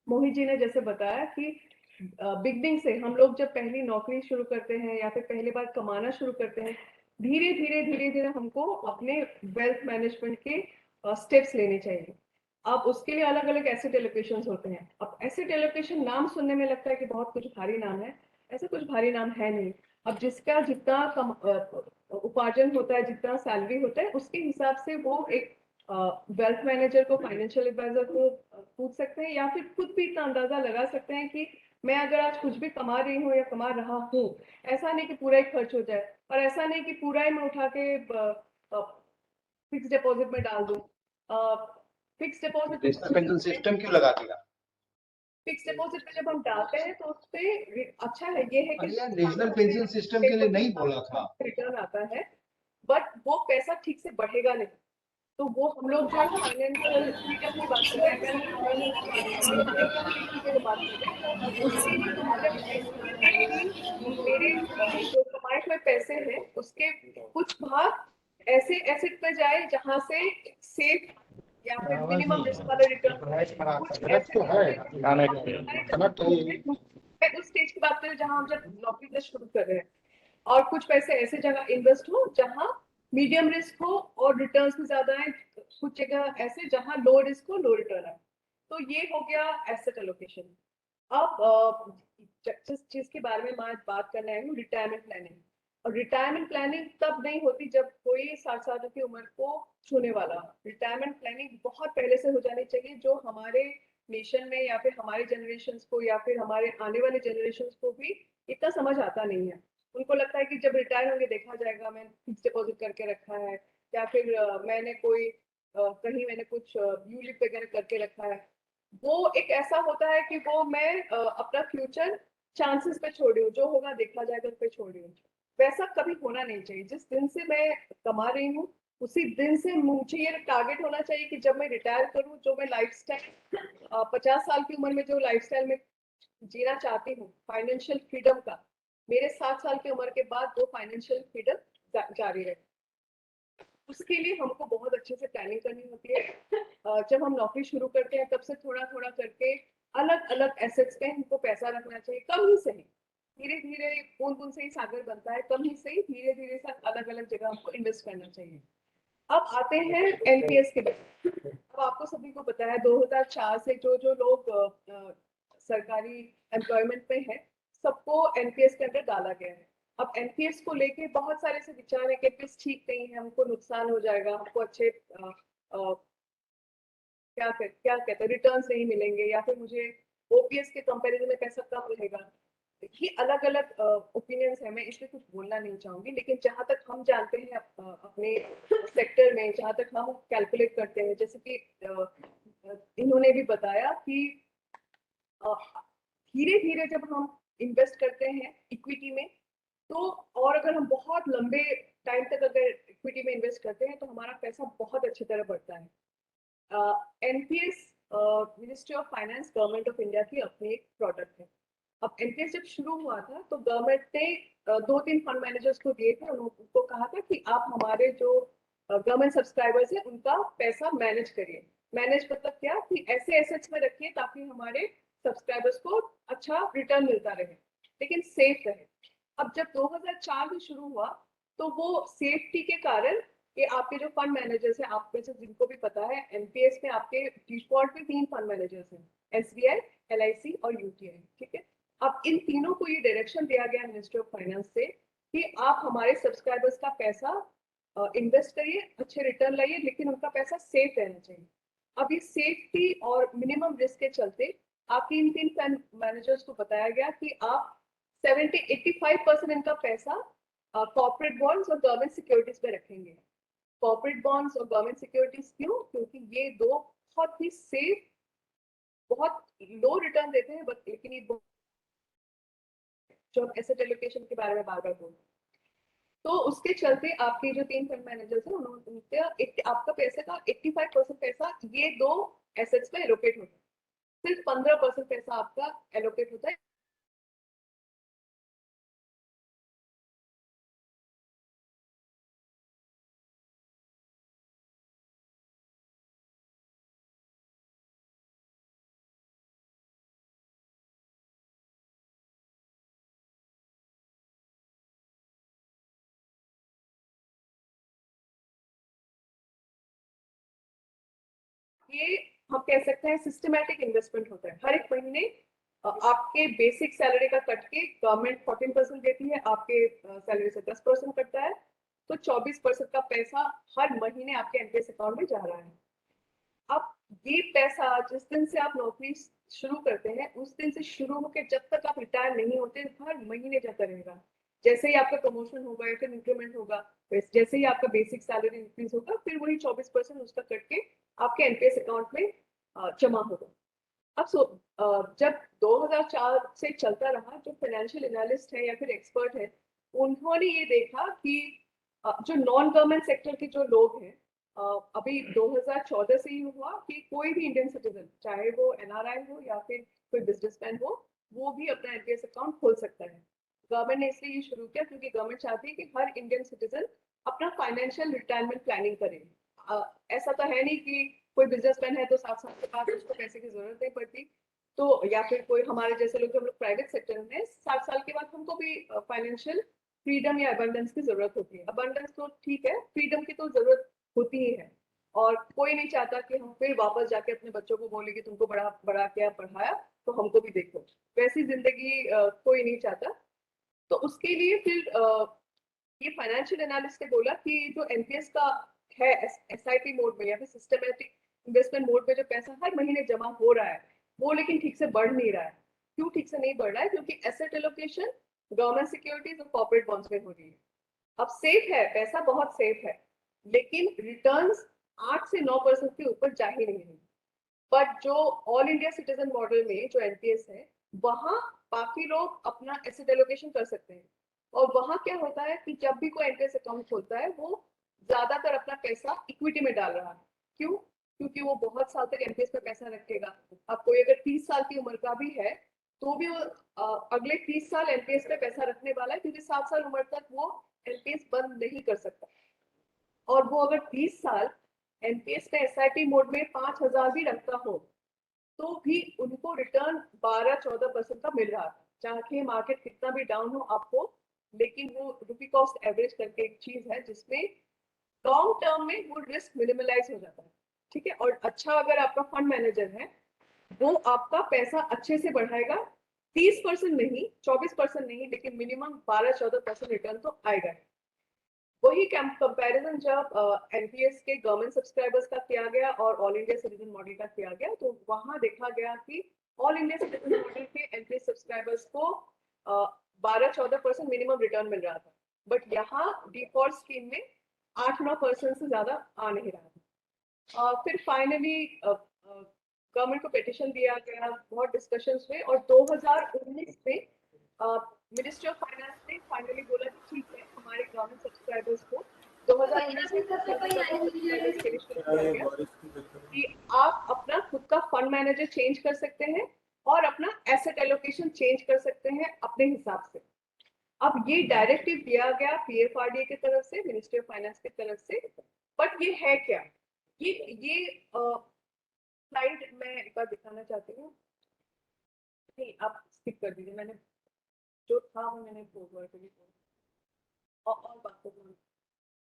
मोहित जी ने जैसे बताया कि बिगनिंग से हम लोग जब पहली नौकरी शुरू करते हैं या फिर पहली बार कमाना शुरू करते हैं, धीरे धीरे धीरे धीरे हमको अपने वेल्थ मैनेजमेंट के स्टेप्स लेने चाहिए। अब उसके लिए अलग अलग एसेट एलोकेशंस होते हैं। अब एसेट एलोकेशन नाम सुनने में लगता है कि बहुत कुछ भारी नाम है, ऐसा कुछ भारी नाम है नहीं। अब जिसका जितना उपार्जन होता है, जितना सैलरी होता है, उसके हिसाब से वो एक वेल्थ मैनेजर को, फाइनेंशियल एडवाइजर को पूछ सकते हैं या फिर खुद भी इतना अंदाजा लगा सकते हैं कि मैं अगर आज कुछ भी कमा रही हूँ या कमा रहा हूँ, ऐसा नहीं कि पूरा ही खर्च हो जाए और ऐसा नहीं कि पूरा ही मैं उठा के फिक्स डिपॉजिट में डाल दूँ। Fix deposit national pension system क्यों लगा दिया? फिक्स डिपॉजिट पे जब हम डालते हैं तो उस पे अच्छा है, ये है कि नेशनल पेंशन सिस्टम के लिए नहीं बोला था। रिटर्न आता है, बट वो पैसा ठीक से बढ़ेगा नहीं। तो वो हम लोग जो है फाइनेंशियल फ्रीडम की बात कर रहे हैं, फाइनेंशियल बात कर रहे हैं, उसके लिए हमारे कि मेरे जो कमाए हुए पैसे हैं उसके कुछ भाग ऐसे एसेट पे जाए जहां से सेफ या फिर मिनिमम रिस्क वाला रिटर्न कुछ ऐसे मैं उस स्टेज की बात करें जहां हम जब नौकरी शुरू कर रहे हैं, और कुछ पैसे ऐसे जगह इन्वेस्ट हो जहां मीडियम रिस्क हो और रिटर्न्स भी ज्यादा है, कुछ जगह ऐसे जहां लो रिस्क हो, लो रिटर्न है। तो ये हो गया एसेट एलोकेशन। अब जिस चीज के बारे में मैं आज बात करना है, रिटायरमेंट प्लानिंग। और रिटायरमेंट प्लानिंग तब नहीं होती जब कोई 60 साल की उम्र को छूने वाला। रिटायरमेंट प्लानिंग बहुत पहले से हो जानी चाहिए, जो हमारे नेशन में या फिर हमारे जनरेशन को या फिर हमारे आने वाले जनरेशन को भी इतना समझ आता नहीं है। उनको लगता है कि जब रिटायर होंगे देखा जाएगा, मैंने फिक्स डिपॉजिट करके रखा है या फिर मैंने कोई कहीं मैंने कुछ यूलिप वगैरह करके रखा है। वो एक ऐसा होता है कि वो मैं अपना फ्यूचर चांसेस पे छोड़ रही हूँ, जो होगा देखा जाएगा उस पे छोड़ रही हूँ। वैसा कभी होना नहीं चाहिए। जिस दिन से मैं कमा रही हूँ उसी दिन से मुझे ये टारगेट होना चाहिए कि जब मैं रिटायर करूँ, जो मैं लाइफस्टाइल 50 साल की उम्र में जो लाइफस्टाइल में जीना चाहती हूँ फाइनेंशियल फ्रीडम का, मेरे 60 साल की उम्र के बाद वो फाइनेंशियल फ्रीडम जारी रहे। उसके लिए हमको बहुत अच्छे से प्लानिंग करनी होती है। जब हम नौकरी शुरू करते हैं तब से थोड़ा थोड़ा करके अलग अलग एसेट्स पे हमको पैसा रखना चाहिए, कम ही सही। धीरे धीरे बूंद बूंद से ही सागर बनता है, कम ही सही, धीरे धीरे सब अलग अलग जगह हमको इन्वेस्ट करना चाहिए। अब आते हैं एनपीएस के बारे में। अब आपको सभी को पता है 2004 से जो जो लोग सरकारी एम्प्लॉयमेंट में है, सबको एनपीएस के अंदर डाला गया है। अब एनपीएस को लेके बहुत सारे से विचार है कि एनपीएस ठीक नहीं है, हमको नुकसान हो जाएगा, हमको अच्छे क्या कहते हैं रिटर्न्स नहीं मिलेंगे, या फिर मुझे ओपीएस के कंपैरिजन में पैसा कम रहेगा। ये अलग अलग ओपिनियंस है, मैं इसमें कुछ बोलना नहीं चाहूंगी, लेकिन जहां तक हम जानते हैं अपने सेक्टर में, जहां तक हम कैलकुलेट करते हैं, जैसे कि इन्होंने भी बताया कि धीरे धीरे जब हम इन्वेस्ट करते हैं इक्विटी में, तो और अगर हम बहुत लंबे टाइम तक अगर इक्विटी में इन्वेस्ट करते हैं तो हमारा पैसा बहुत अच्छी तरह बढ़ता है। NPS ministry of finance government of India की अपनी एक प्रोडक्ट है। अब एनपीएस जब शुरू हुआ था तो गवर्नमेंट ने 2-3 फंड मैनेजर्स को दिए थे, उनको कहा था कि आप हमारे जो गवर्नमेंट सब्सक्राइबर्स है उनका पैसा मैनेज करिए। मैनेज मतलब क्या कि ऐसे एसेट्स में रखिए ताकि हमारे सब्सक्राइबर्स को अच्छा रिटर्न मिलता रहे, लेकिन सेफ रहे। अब जब 2004 में शुरू हुआ तो वो सेफ्टी के कारण कि आपके जो फंड मैनेजर्स हैं, आप में से जिनको भी पता है एनपीएस में आपके डिफॉल्ट में 3 फंड मैनेजर्स हैं, एसबीआई, एलआईसी और यूटीआई। ठीक है, अब इन तीनों को ये डायरेक्शन दिया गया मिनिस्ट्री ऑफ फाइनेंस से कि आप हमारे सब्सक्राइबर्स का पैसा इन्वेस्ट करिए, अच्छे रिटर्न लाइए, लेकिन उनका पैसा सेफ रहना चाहिए। अब ये सेफ्टी और मिनिमम रिस्क के चलते आपके इन 3 फंड मैनेजर्स को बताया गया कि आप 70-85% इनका पैसा कॉर्पोरेट बॉन्ड्स और गवर्नमेंट सिक्योरिटीज में रखेंगे। कॉर्पोरेट बॉन्ड्स और गवर्नमेंट सिक्योरिटीज। क्यों? क्योंकि ये दो बहुत ही सेफ, बहुत लो रिटर्न देते हैं, बट लेकिन ये जो एसेट एलोकेशन के बारे में बार बार बोल, तो उसके चलते आपके जो 3 फंड मैनेजर्स हैं उन्होंने आपका पैसे का 85% पैसा ये दो एसेट्स में एलोकेट होता है, सिर्फ 15% पैसा आपका एलोकेट होता है ये हम कह सकते हैं सिस्टमैटिक इन्वेस्टमेंट होता है। हर एक महीने आपके बेसिक सैलरी का कट के गवर्नमेंट 14% देती है, आपके सैलरी से 10% कटता है, तो 24% का पैसा हर महीने आपके एनपीएस अकाउंट में जा रहा है। अब ये पैसा जिस दिन से आप नौकरी शुरू करते हैं उस दिन से शुरू होकर जब तक आप रिटायर नहीं होते हर महीने जाता रहेगा। जैसे ही आपका प्रमोशन होगा या फिर इंक्रीमेंट होगा, जैसे ही आपका बेसिक सैलरी इंक्रीज होगा, फिर वही 24% उसका कट के आपके एनपीएस अकाउंट में जमा होगा। अब जब 2004 से चलता रहा, जो फाइनेंशियल एनालिस्ट है या फिर एक्सपर्ट है, उन्होंने ये देखा कि जो नॉन गवर्नमेंट सेक्टर के जो लोग हैं, अभी 2014 से ही हुआ कि कोई भी इंडियन सिटीजन, चाहे वो एनआरआई हो या फिर कोई बिजनेसमैन हो, वो भी अपना एनपीएस अकाउंट खोल सकता है। गवर्नमेंट ने इसलिए ये शुरू किया क्योंकि गवर्नमेंट चाहती है कि हर इंडियन सिटीजन अपना फाइनेंशियल रिटायरमेंट प्लानिंग करे। ऐसा तो है नहीं कि कोई बिजनेसमैन है तो 7 साल के बाद उसको पैसे की जरूरत नहीं पड़ती, तो या फिर कोई हमारे जैसे लोग, हम लोग प्राइवेट सेक्टर में 60 साल के बाद हमको भी फाइनेंशियल फ्रीडम या अबंडेंस की जरूरत होती है। अबंडेंस तो ठीक है, फ्रीडम की तो जरूरत होती ही है, और कोई नहीं चाहता कि हम फिर वापस जाके अपने बच्चों को बोले कि तुमको बड़ा बड़ा क्या पढ़ाया तो हमको भी देखो, वैसी जिंदगी कोई नहीं चाहता। तो उसके लिए फिर ये फाइनेंशियल एनालिस्ट ने बोला कि जो एनपीएस का है एसआईपी मोड में या फिर सिस्टमैटिक इन्वेस्टमेंट मोड में जो पैसा हर महीने जमा हो रहा है वो लेकिन ठीक से बढ़ नहीं रहा है। क्यों ठीक से नहीं बढ़ रहा है? क्योंकि एसेट एलोकेशन गवर्नमेंट सिक्योरिटीज और कॉर्पोरेट बॉन्ड्स में हो रही है। अब सेफ है, पैसा बहुत सेफ है, लेकिन रिटर्न्स 8 से 9% के ऊपर जा ही नहीं रही। बट जो ऑल इंडिया सिटीजन मॉडल में जो एनपीएस है, वहां बाकी लोग अपना एसेट एलोकेशन कर सकते हैं, और वहां क्या होता है कि जब भी कोई एनपीएस अकाउंट खोलता है वो ज्यादातर अपना पैसा इक्विटी में डाल रहा है। क्यों? क्योंकि वो बहुत साल तक एनपीएस में पैसा रखेगा। अब कोई अगर 30 साल की उम्र का भी है तो भी वो अगले 30 साल एनपीएस में पैसा रखने वाला है, क्योंकि 7 साल उम्र तक वो एनपीएस बंद नहीं कर सकता। और वो अगर 30 साल एनपीएस में एसआईपी मोड में 5,000 भी रखता हो तो भी उनको रिटर्न 12-14% का मिल रहा था, चाहे मार्केट कितना भी डाउन हो आपको। लेकिन वो रुपी कॉस्ट एवरेज करके एक चीज है जिसमें लॉन्ग टर्म में वो रिस्क मिनिमलाइज हो जाता है। ठीक है, और अच्छा अगर आपका फंड मैनेजर है वो आपका पैसा अच्छे से बढ़ाएगा, 30% नहीं, 24% नहीं, लेकिन मिनिमम 12-14% रिटर्न तो आएगा। वही कंपैरिजन जब एनपीएस के गवर्नमेंट सब्सक्राइबर्स का किया गया और ऑल इंडिया सिटीजन मॉडल का किया गया, तो वहां देखा गया कि ऑल इंडिया सिटीजन मॉडल के एनपीएस सब्सक्राइबर्स को 12-14% मिनिमम रिटर्न मिल रहा था, बट यहाँ डिफॉल्ट स्कीम में 8-9% से ज्यादा आ नहीं रहा था। फिर फाइनली गवर्नमेंट को पिटिशन दिया गया, बहुत डिस्कशंस हुए, और 2019 में मिनिस्ट्री ऑफ फाइनेंस ने फाइनली बोला कि ठीक है, हमारे गवर्नमेंट सब्सक्राइबर्स को 2019 में सब्सक्राइबर्स के लिए शुरू किया गया कि आप अपना खुद का फंड मैनेजर चेंज कर सकते हैं और अपना एसेट एलोकेशन चेंज कर सकते हैं अपने हिसाब से। अब ये डायरेक्टिव दिया गया पीएफआरडीए की तरफ से, मिनिस्ट्री ऑफ फाइनेंस की तरफ से। बट ये है क्या? ये स्लाइड मैं एक बार दिखाना चाहती हूँ। नहीं, आप स्किप कर दीजिए, मैंने जो था वो मैंने फॉरवर्ड कर दिया और बात करूँ।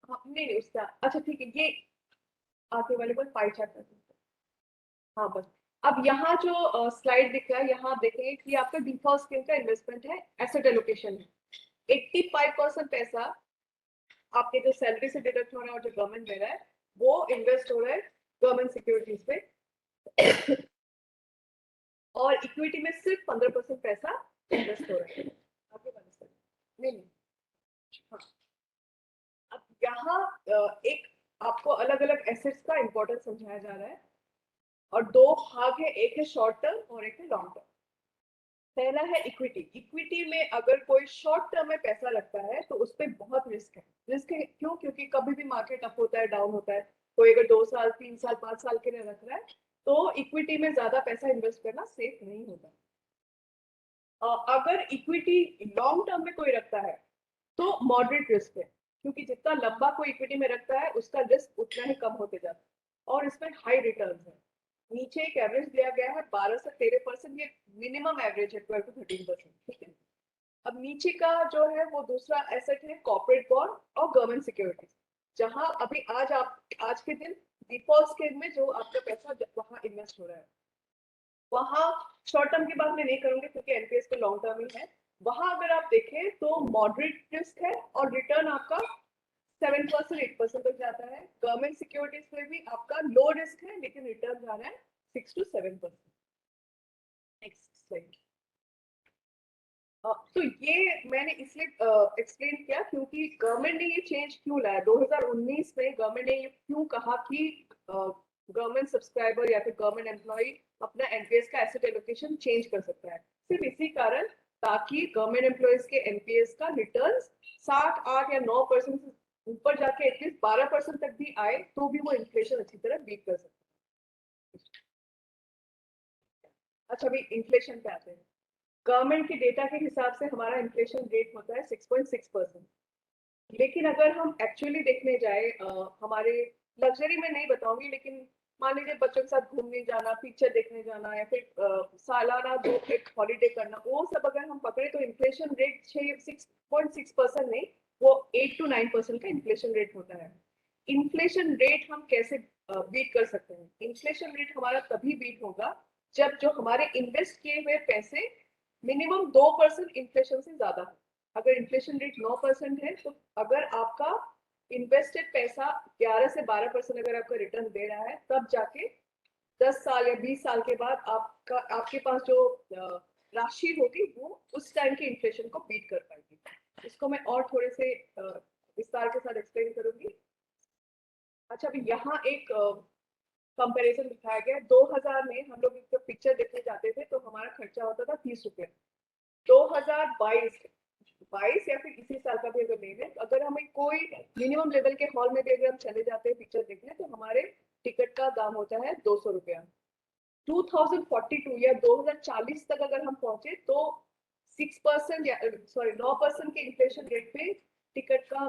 हाँ, नहीं उसका अच्छा ठीक है, ये आगे वाले पर पाई चार्ट कर। हाँ बस, अब यहाँ जो स्लाइड दिख रहा है, यहाँ आप देखेंगे कि आपका डिफॉल्ट स्कीम का इन्वेस्टमेंट है, एसेट एलोकेशन है। 85% पैसा आपके जो सैलरी से डिडक्ट हो रहा है और जो गवर्नमेंट दे रहा है वो इन्वेस्ट हो रहा है गवर्नमेंट सिक्योरिटीज पे और इक्विटी में सिर्फ 15% पैसा इन्वेस्ट हो रहा है। आगे नहीं, हाँ। अब यहाँ एक आपको अलग अलग एसेट्स का इंपॉर्टेंस समझाया जा रहा है और दो भाग है, एक है शॉर्ट टर्म और एक है लॉन्ग टर्म। पहला है इक्विटी। इक्विटी में अगर कोई शॉर्ट टर्म में पैसा लगता है तो उस पर बहुत रिस्क है। रिस्क है क्यों? क्योंकि कभी भी मार्केट अप होता है, डाउन होता है। कोई अगर 2 साल 3 साल 5 साल के लिए रख रहा है तो इक्विटी में ज्यादा पैसा इन्वेस्ट करना सेफ नहीं होता। अगर इक्विटी लॉन्ग टर्म में कोई रखता है तो मॉडरेट रिस्क है, क्योंकि जितना लंबा कोई इक्विटी में रखता है उसका रिस्क उतना ही कम होते जाता है और इसमें हाई रिटर्न है। नीचे एक एवरेज दिया गया है 12 से 13%, ये मिनिमम एवरेज है 12 to 13%। ठीक है, अब नीचे का जो है वो दूसरा एसेट है कॉर्पोरेट बॉन्ड और गवर्नमेंट सिक्योरिटीज, जहां अभी आज के दिन डिफॉल्ट स्कीम में जो आपका पैसा वहां इन्वेस्ट हो रहा है, वहां शॉर्ट टर्म की बात मैं नहीं करूंगी क्योंकि एनपीएस तो लॉन्ग टर्म ही है। वहां अगर आप देखें तो मॉडरेट रिस्क है और रिटर्न आपका 7% 8% तक जाता है। गवर्नमेंट सिक्योरिटीज में भी आपका लो रिस्क है लेकिन रिटर्न जा रहा है 6 to 7%। Next slide. तो ये मैंने इसलिए एक्सप्लेन किया क्योंकि गवर्नमेंट ने ये चेंज क्यों लाया 2019 में। गवर्नमेंट ने ये क्यों कहा कि गवर्नमेंट सब्सक्राइबर या फिर गवर्नमेंट एम्प्लॉय अपना एनपीएस का एसेट एलोकेशन चेंज कर सकता है, सिर्फ इसी कारण ताकि गवर्नमेंट एम्प्लॉयज के एनपीएस का रिटर्न 7 8 या 9% से ऊपर जाके एटलीस्ट 12% तक भी आए तो भी वो इन्फ्लेशन अच्छी तरह बीट कर सकते हैं। अच्छा, अभी इन्फ्लेशन पे आते हैं। गवर्नमेंट के डेटा के हिसाब से हमारा इन्फ्लेशन रेट होता है 6.6%, लेकिन अगर हम एक्चुअली देखने जाए हमारे लग्जरी में नहीं बताऊंगी, लेकिन मान लीजिए बच्चों के साथ घूमने जाना, पिक्चर देखने जाना या फिर सालाना जो एक हॉलीडे करना, वो सब अगर हम पकड़े तो इन्फ्लेशन रेट 6.6% नहीं, वो 8 to 9% का इन्फ्लेशन रेट होता है। इन्फ्लेशन रेट हम कैसे बीट कर सकते हैं? इन्फ्लेशन रेट हमारा तभी बीट होगा जब जो हमारे इन्वेस्ट किए हुए पैसे मिनिमम 2% इन्फ्लेशन से ज्यादा है। अगर इन्फ्लेशन रेट 9% है तो अगर आपका इन्वेस्टेड पैसा 11 से 12% अगर आपका रिटर्न दे रहा है, तब जाके 10 साल या 20 साल के बाद आपके पास जो राशि होगी वो उस टाइम के इन्फ्लेशन को बीट कर पाएगी। इसको मैं और थोड़े से विस्तार के साथ एक्सप्लेन करूंगी। अच्छा, अभी यहाँ एक कंपैरिजन दिखाया गया है। 2000 में हम लोग जब पिक्चर देखने जाते थे तो हमारा खर्चा होता था 30 रुपये। 2022 या फिर इसी साल का भी अगर ले लें, अगर हमें कोई मिनिमम लेवल के हॉल में भी अगर हम चले जाते हैं पिक्चर देखने तो हमारे टिकट का दाम होता है 200 रुपया। 2042 या 2040 तक अगर हम पहुंचे तो 6% या 9% के इन्फ्लेशन रेट पे टिकट का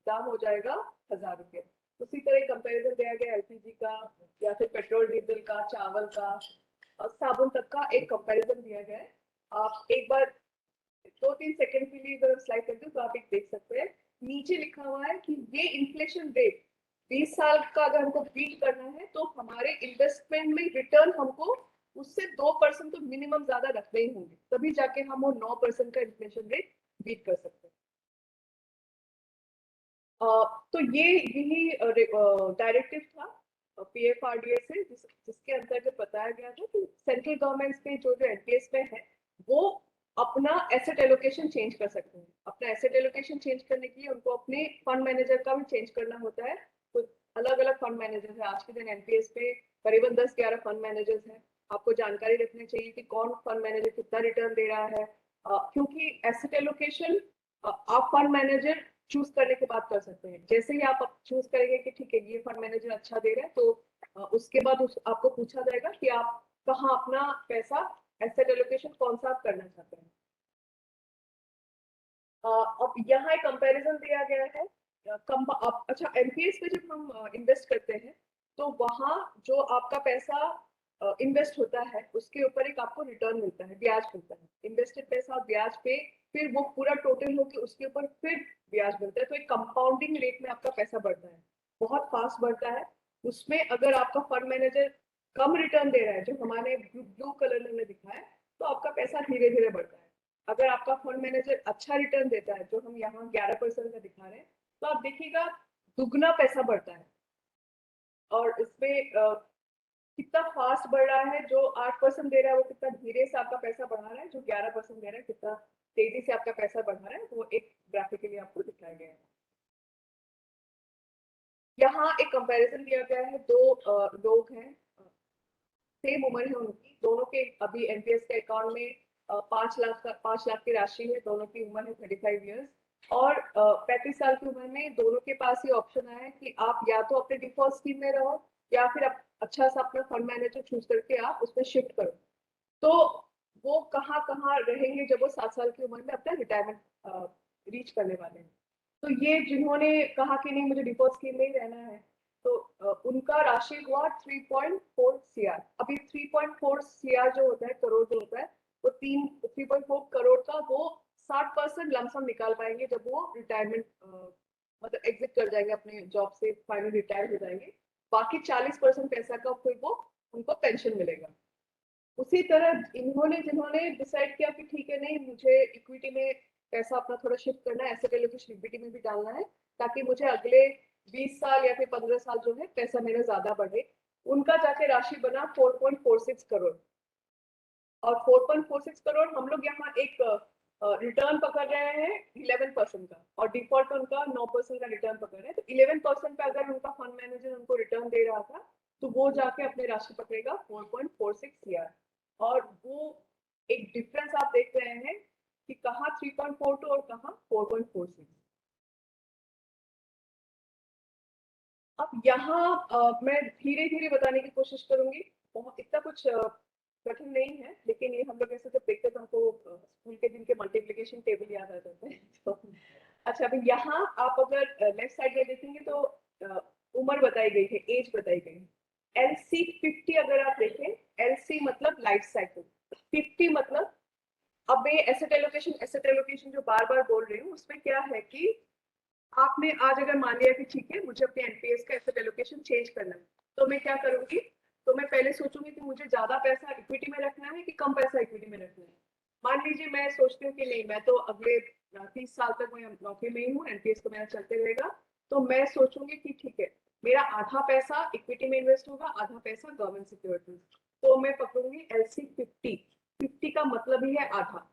दाम हो जाएगा 1000 रुपये। उसी तरह कंपैरिजन दिया गया एलपीजी का या फिर पेट्रोल डीजल का, चावल का और साबुन तक का एक कंपैरिजन दिया गया है। आप एक बार 2-3 सेकंड के लिए अगर स्लाइड करते हो तो आप एक देख सकते हैं, नीचे लिखा हुआ है कि ये इन्फ्लेशन रेट 20 साल का अगर हमको बीट करना है तो हमारे इन्वेस्टमेंट में रिटर्न हमको उससे 2% तो मिनिमम ज्यादा रखने ही होंगे, तभी जाके हम वो 9% का इन्फ्लेशन रेट बीट कर सकते हैं। तो यही डायरेक्टिव था पीएफआरडीए से, जिसके अंतर्गत बताया गया था कि सेंट्रल गवर्नमेंट के जो एनपीएस में है वो अपना एसेट एलोकेशन चेंज कर सकते हैं। अपना एसेट एलोकेशन चेंज करने के लिए उनको अपने फंड मैनेजर का भी चेंज करना होता है। तो अलग अलग फंड मैनेजर है आज के दिन एनपीएस पे, करीबन 10-11 फंड मैनेजर्स हैं। आपको जानकारी रखनी चाहिए कि कौन फंड मैनेजर कितना रिटर्न दे रहा है, क्योंकि एसेट एलोकेशन आप फंड मैनेजर चूज करने के बाद कर सकते हैं। जैसे ही आप चूज करेंगे कि ठीक है ये फंड मैनेजर अच्छा दे रहा है तो उसके बाद आपको पूछा जाएगा कि आप कहाँ अपना पैसा एसेट एलोकेशन कौन सा आप करना चाहते हैं। अब यहाँ एक कंपैरिजन दिया गया है। अच्छा, एनपीएस पे जब हम इन्वेस्ट करते हैं तो वहाँ जो आपका पैसा इन्वेस्ट होता है उसके ऊपर एक आपको रिटर्न मिलता है, ब्याज मिलता है। इन्वेस्टेड पैसा ब्याज पे फिर वो पूरा टोटल होकर उसके ऊपर फिर ब्याज मिलता है, तो एक कंपाउंडिंग रेट में आपका पैसा बढ़ता है, बहुत फास्ट बढ़ता है। उसमें अगर आपका फंड मैनेजर कम रिटर्न दे रहा है, जो हमारे ब्लू कलर में दिखा है, तो आपका पैसा धीरे धीरे बढ़ता है। अगर आपका फंड मैनेजर अच्छा रिटर्न देता है, जो हम यहाँ 11% का दिखा रहे हैं, तो आप देखिएगा दुगना पैसा बढ़ता है। और इसमें कितना फास्ट बढ़ रहा है, जो 8% दे रहा है वो कितना धीरे से आपका पैसा बढ़ा रहा है, जो 11% दे रहा है कितना तेजी से आपका पैसा बढ़ा रहा है, वो एक ग्राफिकली आपको दिखाया गया है। यहाँ एक कंपैरिजन दिया गया है, दो लोग हैं, सेम उम्र है उनकी, दोनों के अभी एनपीएस के अकाउंट में 5 लाख की राशि है, दोनों की उम्र है 35 ईयर्स, और 35 साल की उम्र में दोनों के पास ये ऑप्शन आया है कि आप या तो अपने डिफॉल्ट स्कीम में रहो या फिर आप अच्छा सा अपना फंड मैनेजर चूज करके आप उसमें शिफ्ट करो। तो वो कहाँ कहाँ रहेंगे जब वो 7 साल की उम्र में अपना रिटायरमेंट रीच करने वाले हैं। तो ये जिन्होंने कहा कि नहीं मुझे डिफॉल्ट स्कीम में ही रहना है, तो उनका राशि हुआ 3.4 सीआर। अभी 3.4 सीआर जो होता है, करोड़ जो होता है, वो 3.4 करोड़ का वो 60% लमसम निकाल पाएंगे जब वो रिटायरमेंट मतलब एग्जिट कर जाएंगे अपने जॉब से, फाइनल रिटायर हो जाएंगे। बाकी 40% पैसा का फिर वो उनको पेंशन मिलेगा। उसी तरह इन्होंने जिन्होंने डिसाइड किया कि ठीक है नहीं मुझे इक्विटी में पैसा अपना थोड़ा शिफ्ट करना है, एसेट एलोकेशन इक्विटी में भी डालना है ताकि मुझे अगले 20 साल या फिर 15 साल जो है पैसा मेरा ज्यादा बढ़े, उनका जाके राशि बना 4.46 करोड़। और 4.46 करोड़ हम लोग यहाँ एक रिटर्न पकड़ रहे हैं 11% का, और डिफॉल्ट उनका 9% का रिटर्न पकड़ रहे हैं। तो 11% पे अगर उनका फंड मैनेजर उनको रिटर्न दे रहा था तो वो जाके अपने राशि पकड़ेगा 4.46 सीआर। और वो एक डिफरेंस आप देख रहे हैं कि कहाँ 3.42 और कहाँ 4.46। अब यहाँ मैं धीरे धीरे बताने की कोशिश करूंगी, बहुत इतना कुछ कठिन नहीं है, लेकिन ये हम लोग ऐसे जब देखते तो हमको स्कूल के दिन के मल्टीप्लिकेशन टेबल याद आ जाते हैं। तो अच्छा, अभी यहाँ आप अगर लेफ्ट साइड में देखेंगे तो उम्र बताई गई है, एज बताई गई है। LC 50 अगर आप देखें, LC मतलब लाइफ साइकिल, 50 मतलब, अब ये एसेट एलोकेशन जो बार बार बोल रही हूँ उसमें क्या है कि आपने आज अगर मान लिया कि ठीक है मुझे अपने एनपीएस का एसेट एलोकेशन चेंज करना है, तो मैं क्या करूंगी, तो मैं पहले सोचूंगी कि मुझे ज्यादा पैसा इक्विटी में रखना है कि कम पैसा इक्विटी में रखना है। मान लीजिए मैं सोचती हूँ कि नहीं मैं तो अगले 30 साल तक मैं नौकरी में ही हूँ, एनपीएस तो मेरा चलते रहेगा, तो मैं सोचूंगी कि ठीक है मेरा आधा पैसा इक्विटी में इन्वेस्ट होगा, आधा पैसा गवर्नमेंट सिक्योरिटीज। तो मैं पकड़ूंगी LC 50 का मतलब ही है आधा,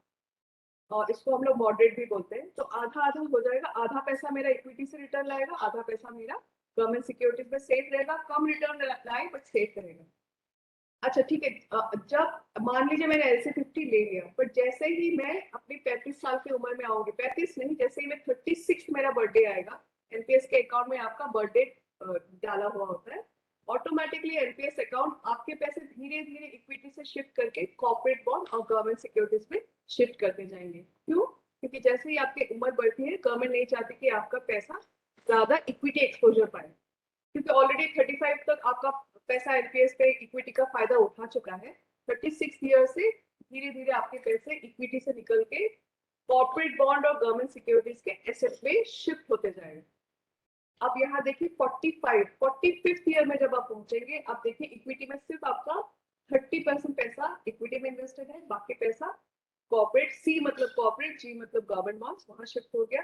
और इसको हम लोग मॉडरेट भी बोलते हैं। तो आधा आधा हो जाएगा, आधा पैसा मेरा इक्विटी से रिटर्न लाएगा, आधा पैसा मेरा गवर्नमेंट सिक्योरिटीज में सेफ रहेगा, कम रिटर्न लाए बट सेफ रहेगा। अच्छा ठीक है, जब मान लीजिए मैंने LC 50 ले लिया, पर जैसे ही मैं अपनी 35 साल की उम्र में आऊंगी, 35 नहीं, जैसे ही मैं 36 मेरा बर्थडे आएगा, एनपीएस के अकाउंट में आपका बर्थडे डाला हुआ होता है, ऑटोमेटिकली एनपीएस अकाउंट आपके पैसे धीरे धीरे इक्विटी से शिफ्ट करके कॉर्पोरेट बॉन्ड और गवर्नमेंट सिक्योरिटीज में शिफ्ट करते जाएंगे। क्यों? क्योंकि जैसे ही आपकी उम्र बढ़ती है, गवर्नमेंट नहीं चाहती कि आपका पैसा ज्यादा इक्विटी एक्सपोजर पाए, क्योंकि ऑलरेडी 35 तक आपका पैसा एनपीएस पे इक्विटी का फायदा उठा चुका है। 36 ईयर से धीरे धीरे आपके पैसे इक्विटी से निकल के कॉर्पोरेट बॉन्ड और गवर्नमेंट सिक्योरिटीज के एसेट में शिफ्ट होते जाएंगे। अब यहाँ देखिए 45 ईयर में जब आप पहुंचेंगे, आप देखिए इक्विटी में सिर्फ आपका 30% पैसा इक्विटी में इन्वेस्टेड है, बाकी पैसा कॉर्पोरेट, सी मतलब कॉर्पोरेट, जी मतलब गवर्नमेंट बॉन्ड्स, वहां शिफ्ट हो गया।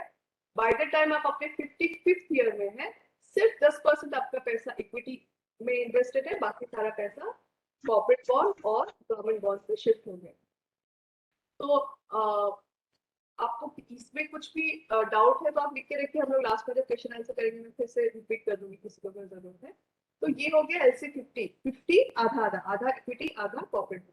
बाय द टाइम आप अपने 55th ईयर में है, सिर्फ 10% आपका पैसा इक्विटी में इन्वेस्टेड है, बाकी सारा पैसा कॉर्पोरेट बॉन्ड और गवर्नमेंट बॉन्ड में शिफ्ट हो गया। तो आपको इसमें कुछ भी डाउट है तो आप लिख के रखिए, हम लोग लास्ट में जब क्वेश्चन आंसर करेंगे मैं फिर से रिपीट कर दूंगी किसी को अगर जरूरत है। तो ये हो गया LC 50 आधा आधा, आधा इक्विटी आधा कॉर्पोरेट।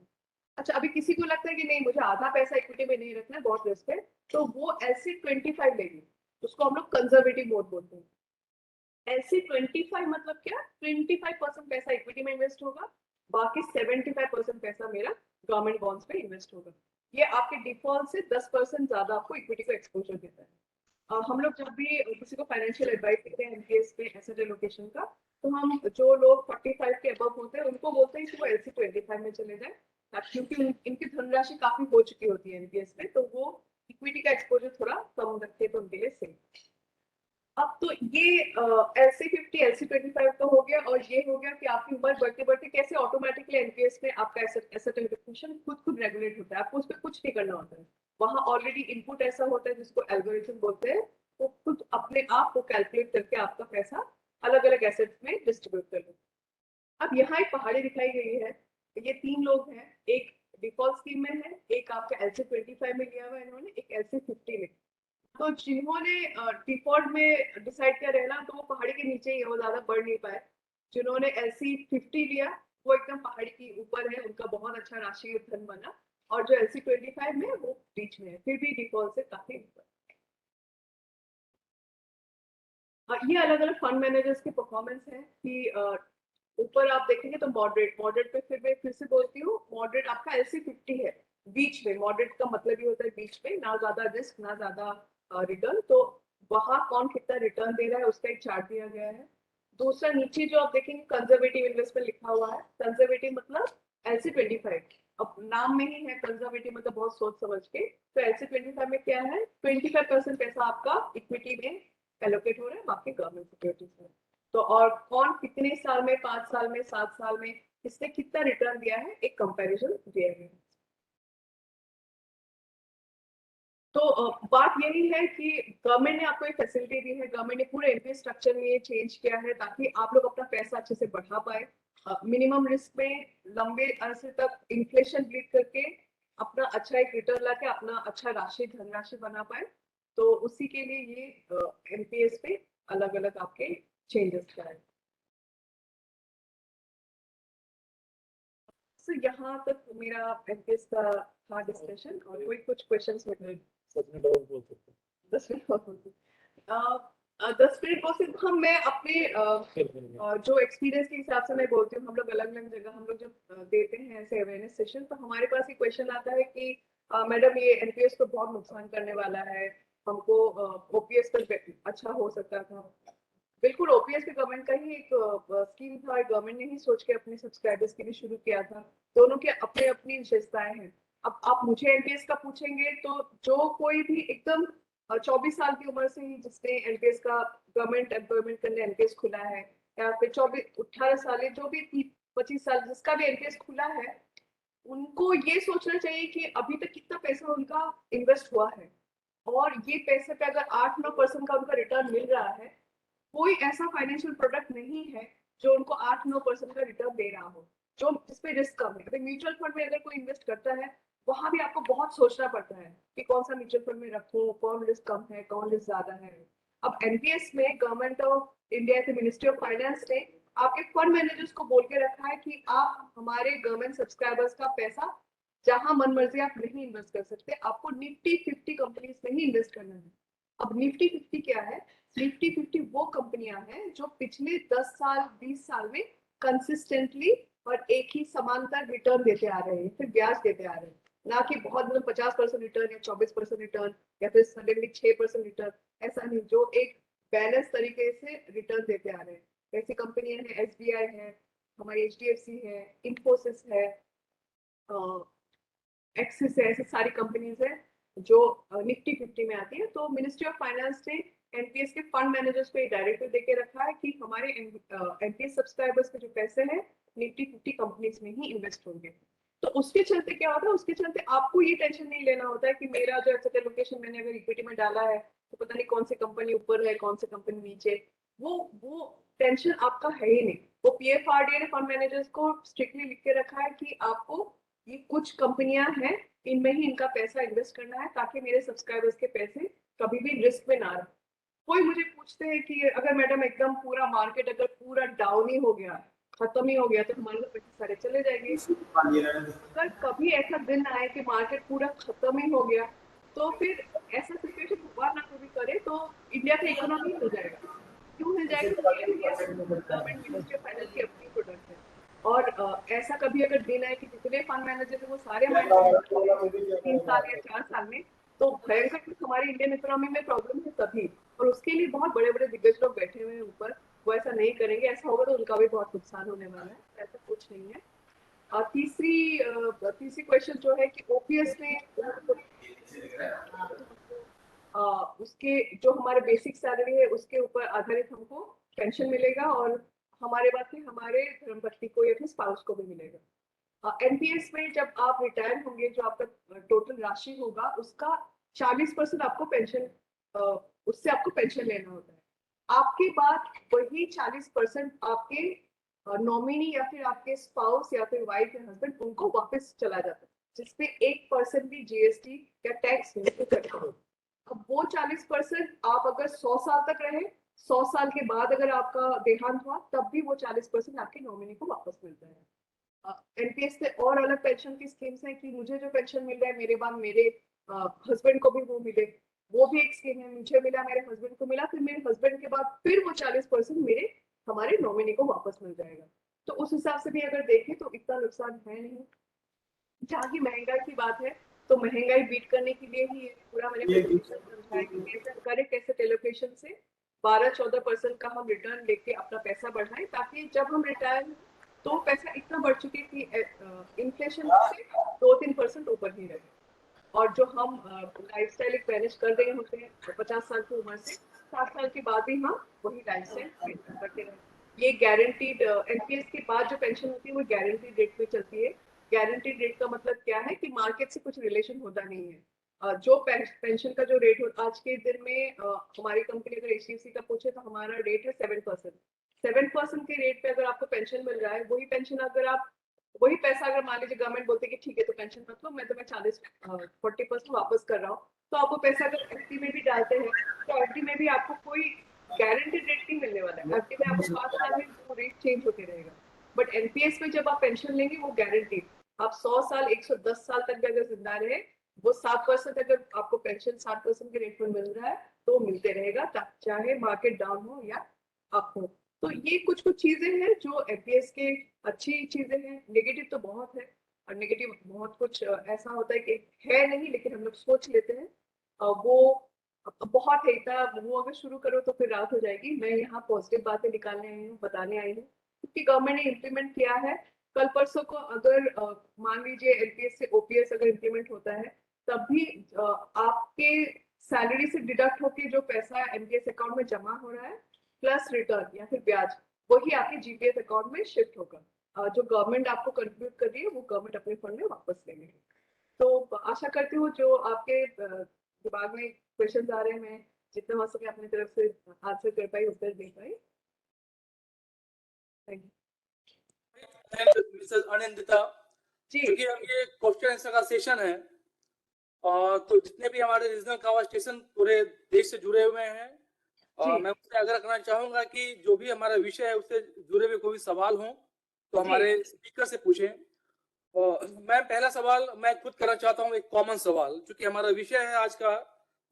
अच्छा, अभी किसी को लगता है कि नहीं मुझे आधा पैसा इक्विटी में नहीं रखना है, बहुत रिस्क है, तो वो LC 25 लेगी, उसको हम लोग कंजर्वेटिव मोड बोलते हैं। LC 25 मतलब क्या, 25% पैसा इक्विटी में इन्वेस्ट होगा, बाकी 75% पैसा मेरा गवर्नमेंट बॉन्ड्स में इन्वेस्ट होगा। ये आपके डिफॉल्ट से 10% ज्यादा आपको इक्विटी को एक्सपोजर देता है। हम लोग जब भी किसी को फाइनेंशियल एडवाइस देते हैं एनपीएस पे एसेट एलोकेशन का, तो हम जो लोग 45 के अबव होते हैं उनको बोलते हैं कि वो LC 25 में चले जाए, क्योंकि इनकी धनराशि काफी हो चुकी होती है एनपीएस में, तो वो इक्विटी का एक्सपोजर थोड़ा कम रखते तो उनके लिए सेफ। अब तो ये LC 50 LC 25 तो हो गया, और ये हो गया कि आपकी उम्र बढ़ते बढ़ते कैसे ऑटोमेटिकली एनपीएस में आपका एसेट एलोकेशन खुद रेगुलेट होता है, आपको उस पर कुछ नहीं करना होता है। वहां ऑलरेडी इनपुट ऐसा होता है जिसको एल्गोरिथम बोलते हैं, वो खुद अपने आप को कैलकुलेट करके आपका पैसा अलग अलग एसेट्स में डिस्ट्रीब्यूट कर देता है। अब यहाँ एक पहाड़ी दिखाई गई है, ये 3 लोग हैं, एक डिफॉल्ट स्कीम में है, एक आपका LC 25 में लिया हुआ है इन्होंने, एक LC 50 में। तो जिन्होंने डिफॉल्ट में डिसाइड किया रहना, तो वो पहाड़ी के नीचे चाहिए वो ज्यादा बढ़ नहीं पाए। जिन्होंने LC50 लिया वो एकदम पहाड़ी की ऊपर है, उनका बहुत अच्छा राशि धन बना, और जो LC25 में वो बीच में है, फिर भी डिफॉल्ट से काफी ऊपर। ये अलग अलग फंड मैनेजर्स की परफॉर्मेंस है कि ऊपर आप देखेंगे तो मॉडरेट पे फिर मैं फिर से बोलती हूँ, मॉडरेट आपका LC50 है, बीच में। मॉडरेट का मतलब ये होता है बीच में, ना ज्यादा रिस्क ना ज्यादा रिटर्न। तो वहां कौन कितना रिटर्न दे रहा है उसका एक चार्ट दिया गया है। दूसरा नीचे जो आप देखेंगे कंजर्वेटिव इन्वेस्टमेंट लिखा हुआ है। कंजर्वेटिव मतलब LC25, अब नाम में ही है कंजर्वेटिव मतलब बहुत सोच समझ के। तो LC25 में क्या है, 25% पैसा आपका इक्विटी में एलोकेट हो रहा है, बाकी गवर्नमेंट सिक्योरिटीज में। तो और कौन कितने साल में, 5 साल में, 7 साल में किसने कितना रिटर्न दिया है, एक कंपैरिजन दिया गया है। तो बात यही है कि गवर्नमेंट ने आपको एक फैसिलिटी दी है, गवर्नमेंट ने पूरे एनपीएस स्ट्रक्चर में ये चेंज किया है ताकि आप लोग अपना पैसा अच्छे से बढ़ा पाए, मिनिमम रिस्क में लंबे अरसे तक इन्फ्लेशन बीट करके अपना अच्छा एक रिटर्न ला के अपना अच्छा धनराशि बना पाए। तो उसी के लिए ये एनपीएस पे अलग अलग आपके चेंजेस क्या है। So, यहाँ तक मेरा एनपीएस का था डिस्कशन, और कोई कुछ क्वेश्चंस में 10 मिनट और बोल सकते हैं। 10 मिनट को सिर्फ मैं अपने जो एक्सपीरियंस के हिसाब से मैं बोलती हूँ। हम लोग अलग अलग जगह हम लोग जब देते हैं ऐसे अवेयरनेस सेशन, तो हमारे पास एक क्वेश्चन आता है कि मैडम ये एनपीएस को बहुत नुकसान करने वाला है, हमको ओपीएस पर अच्छा हो सकता था। बिल्कुल, ओपीएस भी गवर्नमेंट का ही एक स्कीम था, गवर्नमेंट ने ही सोच के अपने सब्सक्राइबर्स के लिए शुरू किया था। दोनों के अपने अपनी विशेषताएं हैं। अब आप मुझे एनपीएस का पूछेंगे तो जो कोई भी एकदम 24 साल की उम्र से ही जिसने एनपीएस का गवर्नमेंट एम्प्लॉयमेंट करने एनपीएस खुला है, या फिर 18 साल जो भी 25 साल जिसका भी एनपीएस खुला है, उनको ये सोचना चाहिए कि अभी तक कितना पैसा उनका इन्वेस्ट हुआ है, और ये पैसे पे अगर 8-9% का उनका रिटर्न मिल रहा है, कोई ऐसा फाइनेंशियल प्रोडक्ट नहीं है जो उनको 8-9% का रिटर्न दे रहा हो, जो जिसपे रिस्क कम है। अगर म्यूचुअल फंड में अगर कोई इन्वेस्ट करता है, वहां भी आपको बहुत सोचना पड़ता है कि कौन सा म्यूचुअल फंड में रखूं, कौन रिस्क कम है, कौन रिस्क ज्यादा है। अब एनपीएस में गवर्नमेंट ऑफ इंडिया के मिनिस्ट्री ऑफ फाइनेंस ने आपके फंड मैनेजर्स को बोल के रखा है कि आप हमारे गवर्नमेंट सब्सक्राइबर्स का पैसा जहां मन मर्जी आप नहीं इन्वेस्ट कर सकते, आपको निफ्टी 50 कंपनीज में ही इन्वेस्ट करना है। अब निफ्टी 50 क्या है? निफ्टी 50 वो कंपनियां हैं जो पिछले 10 साल 20 साल में कंसिस्टेंटली और एक ही समांतर रिटर्न देते आ रहे हैं, फिर ब्याज देते आ रहे हैं, ना कि बहुत मतलब 50% रिटर्न या 24% रिटर्न या फिर सडनली 6% रिटर्न। ऐसा नहीं, जो एक बैलेंस तरीके से रिटर्न देते आ रहे हैं। ऐसी कंपनियां हैं, एसबीआई है, हमारी एचडीएफसी है, इंफोसिस है, एक्सिस है, ऐसी सारी कंपनीज है जो निफ्टी 50 में आती है। तो मिनिस्ट्री ऑफ फाइनेंस ने एनपीएस के फंड मैनेजर्स को डायरेक्टिव देके रखा है कि हमारे एनपीएस सब्सक्राइबर्स के जो पैसे हैं निफ्टी 50 कंपनीज में ही इन्वेस्ट होंगे। तो उसके चलते क्या होता है, उसके चलते आपको ये टेंशन नहीं लेना होता है कि मेरा जो एसेट एलोकेशन मैंने अगर इक्विटी में डाला है तो पता नहीं कौन सी कंपनी ऊपर है, कौन सी कंपनी नीचे। वो टेंशन आपका है ही नहीं। वो पीएफआरडीए ने फंड मैनेजर्स को स्ट्रिक्टली लिख के रखा है कि आपको ये कुछ कंपनियां हैं, इनमें ही इनका पैसा इन्वेस्ट करना है ताकि मेरे सब्सक्राइबर्स के पैसे कभी भी रिस्क में ना रहे। कोई मुझे पूछते हैं कि अगर मैडम एकदम पूरा मार्केट अगर पूरा डाउन ही हो गया, खत्म ही हो गया, तो हमारे तो पैसे सारे चले जाएंगे। अगर कभी ऐसा दिन आए कि मार्केट पूरा खत्म ही हो गया, तो फिर ऐसा सिचुएशन हुआ ना कभी करे तो इंडिया का इकोनॉमी हो जाएगा। क्यों हिल जाएगा? गवर्नमेंट मिनिस्ट्री ऑफ फाइनेंस की अपनी प्रोडक्ट है। और ऐसा कभी अगर दिन आए कि जितने फंड मैनेजर है वो सारे हमारे 3 साल या 4 साल में, तो भयंकर हमारी इंडियन इकोनॉमी में प्रॉब्लम है तभी। और उसके लिए बहुत बड़े बड़े दिग्गज लोग बैठे हुए हैं ऊपर, वो ऐसा नहीं करेंगे। ऐसा होगा तो उनका भी बहुत नुकसान होने वाला है, ऐसा कुछ नहीं है। और तीसरी क्वेश्चन जो है कि ओपीएस में उसके जो हमारे बेसिक सैलरी है उसके ऊपर आधारित हमको पेंशन मिलेगा, और हमारे बाद में हमारे धर्मपत्नी को या फिर स्पाउस को भी मिलेगा। एनपीएस में जब आप रिटायर होंगे, जो आपका टोटल राशि होगा उसका 40% आपको पेंशन, उससे आपको पेंशन लेना होता है। आपके बाद वही 40% आपके नॉमिनी या फिर आपके स्पाउस या फिर वाइफ या हस्बैंड उनको वापस चला जाता है, जिसपे 1% भी जीएसटी या टैक्स नहीं करते हो। अब वो 40% आप अगर 100 साल तक रहे 100 साल के बाद अगर आपका देहांत हुआ तब भी वो 40% आपके नॉमिनी को वापस मिलता है। एनपीएस से और अलग पेंशन की स्कीम्स हैं कि मुझे जो पेंशन मिल रहा है मेरे बाद मेरे हस्बैंड को भी वो मिले, वो भी एक स्कीम है। मुझे मिला, मेरे हस्बैंड को मिला, फिर मेरे हस्बैंड के बाद फिर वो 40% मेरे हमारे नॉमिनी को वापस मिल जाएगा। तो उस हिसाब से भी अगर देखें तो इतना नुकसान है नहीं। जहाँ की महंगाई की बात है तो महंगाई बीट करने के लिए ही पूरा मैंने प्रेजेंटेशन समझाया कि कैसे हम करें, कैसे एलोकेशन से 12-14% का हम रिटर्न लेके अपना पैसा बढ़ाएं, ताकि जब हम रिटायर तो पैसा इतना बढ़ चुके कि इन्फ्लेशन से 2-3% ऊपर ही रहे। और जो हम लाइफस्टाइल एक मैनेज कर रहे होते हैं 50 साल की उम्र से 60 साल के बाद भी हम वही लाइफस्टाइल करते रहे। ये गारंटीड एनपीएस के बाद जो पेंशन होती है वो गारंटीड रेट पे चलती है। गारंटीड रेट का मतलब क्या है कि मार्केट से कुछ रिलेशन होता नहीं है। जो पेंशन का जो रेट हो आज के दिन में हमारी कंपनी अगर एचडीएफसी का पूछे तो हमारा रेट है 7%। 7% के रेट पे अगर आपको पेंशन मिल रहा है, वही पेंशन अगर आप वही पैसा अगर मान लीजिए गवर्नमेंट बोलते कि ठीक है तो पेंशन मत लो, मैं तुम्हें 40-40% वापस कर रहा हूँ, तो आप वो पैसा अगर एफडी में भी डालते हैं तो एफडी में भी आपको कोई गारंटीड रेट नहीं मिलने वाला है। एफडी में आपको 5 साल में वो रेट चेंज होते रहेगा। बट एनपीएस में जब आप पेंशन लेंगे वो गारंटीड, आप 100 साल 110 साल तक भी अगर जिंदा रहे, वो 7% अगर आपको पेंशन 60% के रेट में मिल रहा है तो मिलते रहेगा, चाहे मार्केट डाउन हो या अप हो। तो ये कुछ कुछ चीजें हैं जो एनपीएस के अच्छी चीजें हैं। नेगेटिव तो बहुत है, और नेगेटिव बहुत कुछ ऐसा होता है कि है नहीं, लेकिन हम लोग सोच लेते हैं वो बहुत है। इतना वो अगर शुरू करो तो फिर रात हो जाएगी। मैं यहाँ पॉजिटिव बातें निकालने आई हूँ, बताने आई हूँ, क्योंकि गवर्नमेंट ने इम्प्लीमेंट किया है। कल परसों को अगर मान लीजिए एलपीएस से ओपीएस अगर इम्प्लीमेंट होता है तब भी आपके सैलरी से डिडक्ट होकर जो पैसा एनपीएस अकाउंट में जमा हो रहा है प्लस रिटर्न या फिर ब्याज, वही आपके जीपीएफ अकाउंट में शिफ्ट होगा। जो गवर्नमेंट आपको कंट्रीब्यूट कर रही है वो गवर्नमेंट अपने फंड में वापस लेंगे। तो आशा करती हूँ जो आपके दिमाग में क्वेश्चन आ रहे हैं मैं जितना हो सके अपनी तरफ से आंसर कर पाई, उत्तर दे पाई। थैंक यू मिसेस अनिंदिता जी। क्योंकि अब ये क्वेश्चन आंसर का सेशन है, और तो जितने भी हमारे रीजनल कावा स्टेशन पूरे देश से जुड़े हुए हैं, मैं उससे आग्रह करना चाहूंगा कि जो भी हमारा विषय है उससे जुड़े हुए कोई सवाल हो तो हमारे स्पीकर से पूछें। मैं पहला सवाल मैं खुद करना चाहता हूं, एक कॉमन सवाल, क्योंकि हमारा विषय है आज का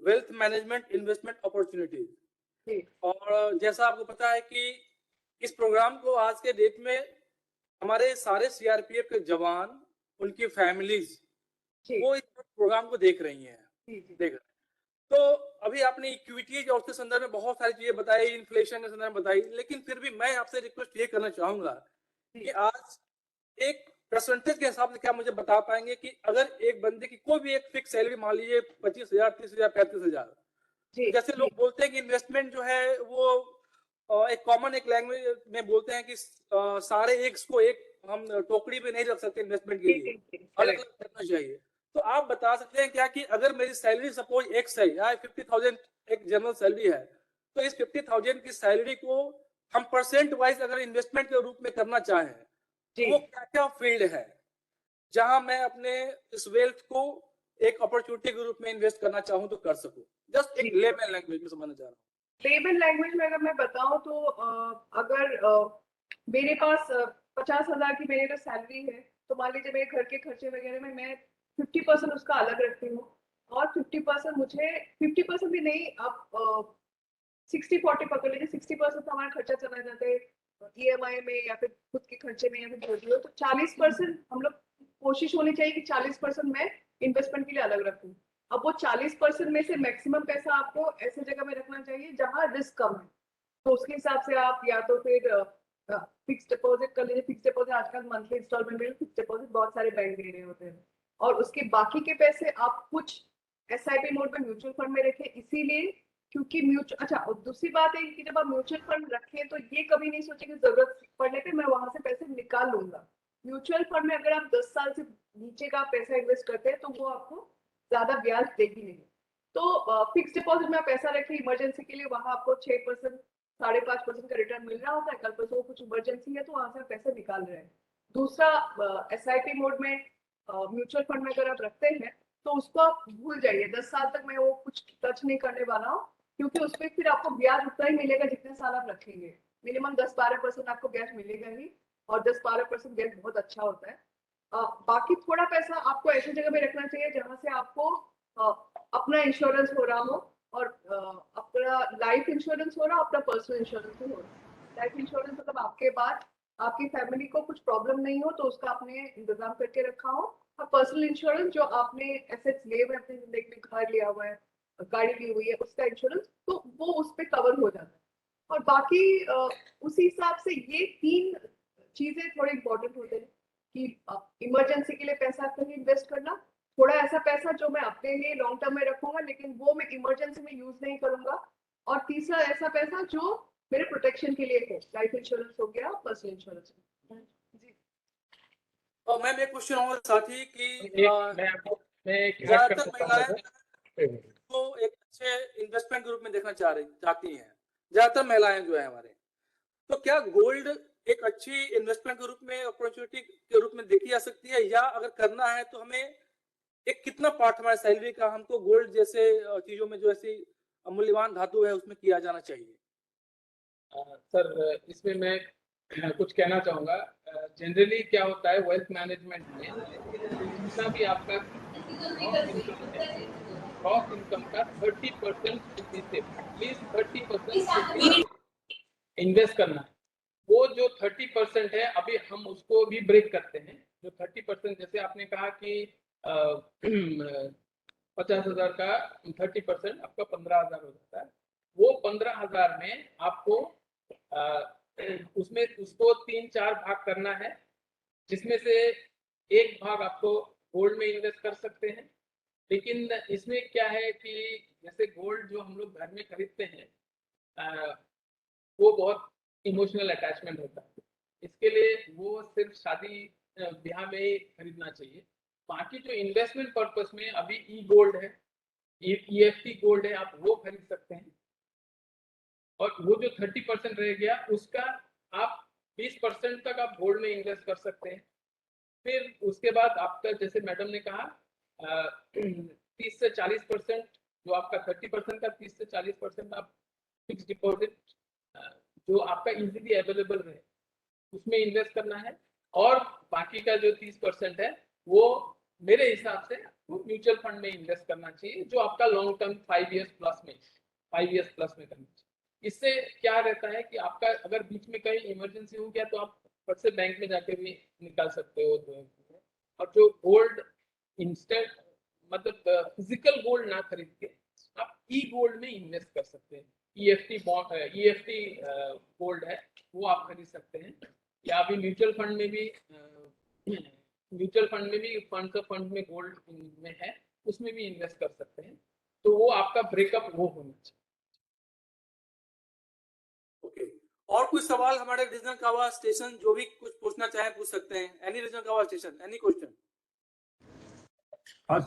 वेल्थ मैनेजमेंट इन्वेस्टमेंट अपॉर्चुनिटीज। और जैसा आपको पता है कि इस प्रोग्राम को आज के डेट में हमारे सारे सीआरपीएफ के जवान, उनकी फैमिलीज वो इस प्रोग्राम को देख रही हैं, देख रहे हैं। तो अभी आपने इक्विटीज और उसके संदर्भ में बहुत सारी चीजें बताई, इन्फ्लेशन के संदर्भ में बताई, लेकिन फिर भी मैं आपसे रिक्वेस्ट ये करना चाहूंगा कि आज एक परसेंटेज के हिसाब से क्या मुझे बता पाएंगे कि अगर एक बंदे की कोई भी एक फिक्स सैलरी मान लीजिए 25,000, 30,000, 35,000, जैसे लोग बोलते हैं कि इन्वेस्टमेंट जो है वो एक कॉमन एक लैंग्वेज में बोलते हैं कि सारे एग्स को एक हम टोकरी पे नहीं रख सकते, इन्वेस्टमेंट के लिए अलग अलग करना चाहिए। तो आप बता सकते हैं क्या कि अगर मेरी सैलरी सपोज एक्स है या 50,000 एक जनरल सैलरी है, तो इस 50,000 की सैलरी को हम परसेंट वाइज अगर इन्वेस्टमेंट के रूप में करना चाहें तो वो क्या क्या फील्ड है जहां मैं अपने इस वेल्थ को एक अपॉर्चुनिटी के रूप में इन्वेस्ट करना चाहूं तो कर सकूं? जस्ट एक लेमन लैंग्वेज में समझना चाह रहा हूं। लेमन लैंग्वेज में अगर मैं बताऊं तो अगर मेरे पास 50,000 की मेरी अगर सैलरी है तो मान लीजिए मेरे घर के खर्चे वगैरह में मैं 50% उसका अलग रखती हूँ, और 50% मुझे 50% भी नहीं, आप 60-40 पकड़ लीजिए। 60% तो हमारा खर्चा चला जाता है ईएमआई में या फिर खुद के खर्चे में या फिर जो भी हो, तो 40% हम लोग कोशिश होनी चाहिए कि 40% मैं इन्वेस्टमेंट के लिए अलग रखूं। अब वो 40% में से मैक्सिमम पैसा आपको ऐसे जगह में रखना चाहिए जहां रिस्क कम है, तो उसके हिसाब से आप या तो फिर फिक्स डिपॉजिट कर लीजिए। फिक्स डिपॉजिट आजकल मंथली इंस्टॉलमेंट में फिक्स डिपॉजिट बहुत सारे बैंक दे रहे होते हैं, और उसके बाकी के पैसे आप कुछ एसआईपी मोड में म्यूचुअल फंड में रखें, इसीलिए क्योंकि म्यूचुअल, अच्छा और दूसरी बात है कि जब आप म्यूचुअल फंड रखें तो ये कभी नहीं सोचें कि जरूरत पड़ने पे मैं वहां से पैसे निकाल लूंगा। म्यूचुअल फंड में अगर आप 10 साल से नीचे का पैसा इन्वेस्ट करते हैं तो वो आपको ज्यादा ब्याज देगी नहीं। तो फिक्स डिपॉजिट में आप पैसा रखें इमरजेंसी के लिए, वहां आपको 6%, 5.5% का रिटर्न मिल रहा होता है। कल परसों कुछ इमरजेंसी है तो वहां से आप पैसे निकाल रहे हैं। दूसरा, एसआईपी मोड में म्यूचुअल फंड में अगर आप रखते हैं तो उसको आप भूल जाइए, 10 साल तक मैं वो कुछ टच नहीं करने वाला हूँ, क्योंकि उसमें फिर आपको ब्याज उतना ही मिलेगा जितने साल आप रखेंगे। मिनिमम 10-12% आपको ब्याज मिलेगा ही, और 10-12% ब्याज बहुत अच्छा होता है। बाकी थोड़ा पैसा आपको ऐसी जगह पे रखना चाहिए जहां से आपको अपना इंश्योरेंस हो रहा हो, और अपना लाइफ इंश्योरेंस हो रहा हो, अपना पर्सनल इंश्योरेंस हो रहा हो। लाइफ इंश्योरेंस मतलब आपके बाद आपकी फैमिली को कुछ प्रॉब्लम नहीं हो तो उसका आपने इंतजाम करके रखा हो। और पर्सनल इंश्योरेंस जो आपने एसेट्स लिए हुए अपनी जिंदगी में, घर लिया हुआ है, गाड़ी ली हुई है, उसका इंश्योरेंस, तो वो उस पर कवर हो जाता है। और बाकी उसी हिसाब से ये 3 चीजें थोड़ी इंपॉर्टेंट होते हैं कि इमरजेंसी के लिए पैसा कहीं इन्वेस्ट करना, थोड़ा ऐसा पैसा जो मैं अपने लिए लॉन्ग टर्म में रखूंगा लेकिन वो मैं इमरजेंसी में यूज नहीं करूंगा, और तीसरा ऐसा पैसा जो मेरे प्रोटेक्शन के लिए है, लाइफ इंश्योरेंस हो गया, पर्सनल इंश्योरेंस हो गया। जी। और मैम एक क्वेश्चन और साथ ही कि मैं एक ऐड कर ज्यादातर सकता महिलाएं हूँ। को एक अच्छे इन्वेस्टमेंट ग्रुप में देखना चाहती हैं, ज्यादातर महिलाएं जो है हमारे, तो क्या गोल्ड एक अच्छी इन्वेस्टमेंट के रूप में, अपॉर्चुनिटी के रूप में देखी जा सकती है, या अगर करना है तो हमें एक कितना पार्ट हमारे सैलरी का हमको गोल्ड जैसे चीजों में जो ऐसी मूल्यवान धातु है उसमें किया जाना चाहिए? सर इसमें मैं कुछ कहना चाहूँगा। जनरली क्या होता है वेल्थ मैनेजमेंट में, जितना भी आपका ग्रॉस इनकम है, ग्रॉस इनकम का 30% एटलीस्ट 30% इन्वेस्ट करना है। वो जो 30% है अभी हम उसको भी ब्रेक करते हैं। जो 30%, जैसे आपने कहा कि 50,000 का 30% आपका 15,000 हो जाता है। वो 15,000 में आपको उसमें उसको 3-4 भाग करना है, जिसमें से एक भाग आपको गोल्ड में इन्वेस्ट कर सकते हैं। लेकिन इसमें क्या है कि जैसे गोल्ड जो हम लोग घर में खरीदते हैं, वो बहुत इमोशनल अटैचमेंट होता है। इसके लिए वो सिर्फ शादी ब्याह में ही खरीदना चाहिए। बाकी जो इन्वेस्टमेंट पर्पस में अभी ई गोल्ड है, EFT गोल्ड है, आप वो खरीद सकते हैं। और वो जो 30% रह गया उसका आप 20% तक आप गोल्ड में इन्वेस्ट कर सकते हैं। फिर उसके बाद आपका, जैसे मैडम ने कहा, 30 से 40%, जो आपका 30% का 30 से 40% आप फिक्स डिपॉजिट जो आपका इजीली अवेलेबल रहे उसमें इन्वेस्ट करना है। और बाकी का जो 30% है वो मेरे हिसाब से वो म्यूचुअल फंड में इन्वेस्ट करना चाहिए, जो आपका लॉन्ग टर्म 5 इयर्स प्लस में करना चाहिए। इससे क्या रहता है कि आपका अगर बीच में कहीं इमरजेंसी हो गया तो आप फट से बैंक में जाके भी निकाल सकते हो। और जो गोल्ड इंस्टेंट, मतलब फिजिकल गोल्ड ना खरीद के आप ई गोल्ड में इन्वेस्ट कर सकते हैं। EFT गोल्ड है, वो आप खरीद सकते हैं। या अभी म्यूचुअल फंड में भी फंड में गोल्ड में है, उसमें भी इन्वेस्ट कर सकते हैं। तो वो आपका ब्रेकअप वो होना चाहिए। ओके, और कुछ सवाल हमारे रीजनल कावा स्टेशन जो भी कुछ पूछना चाहे पूछ सकते हैं। एनी रीजनल कावा station, any question?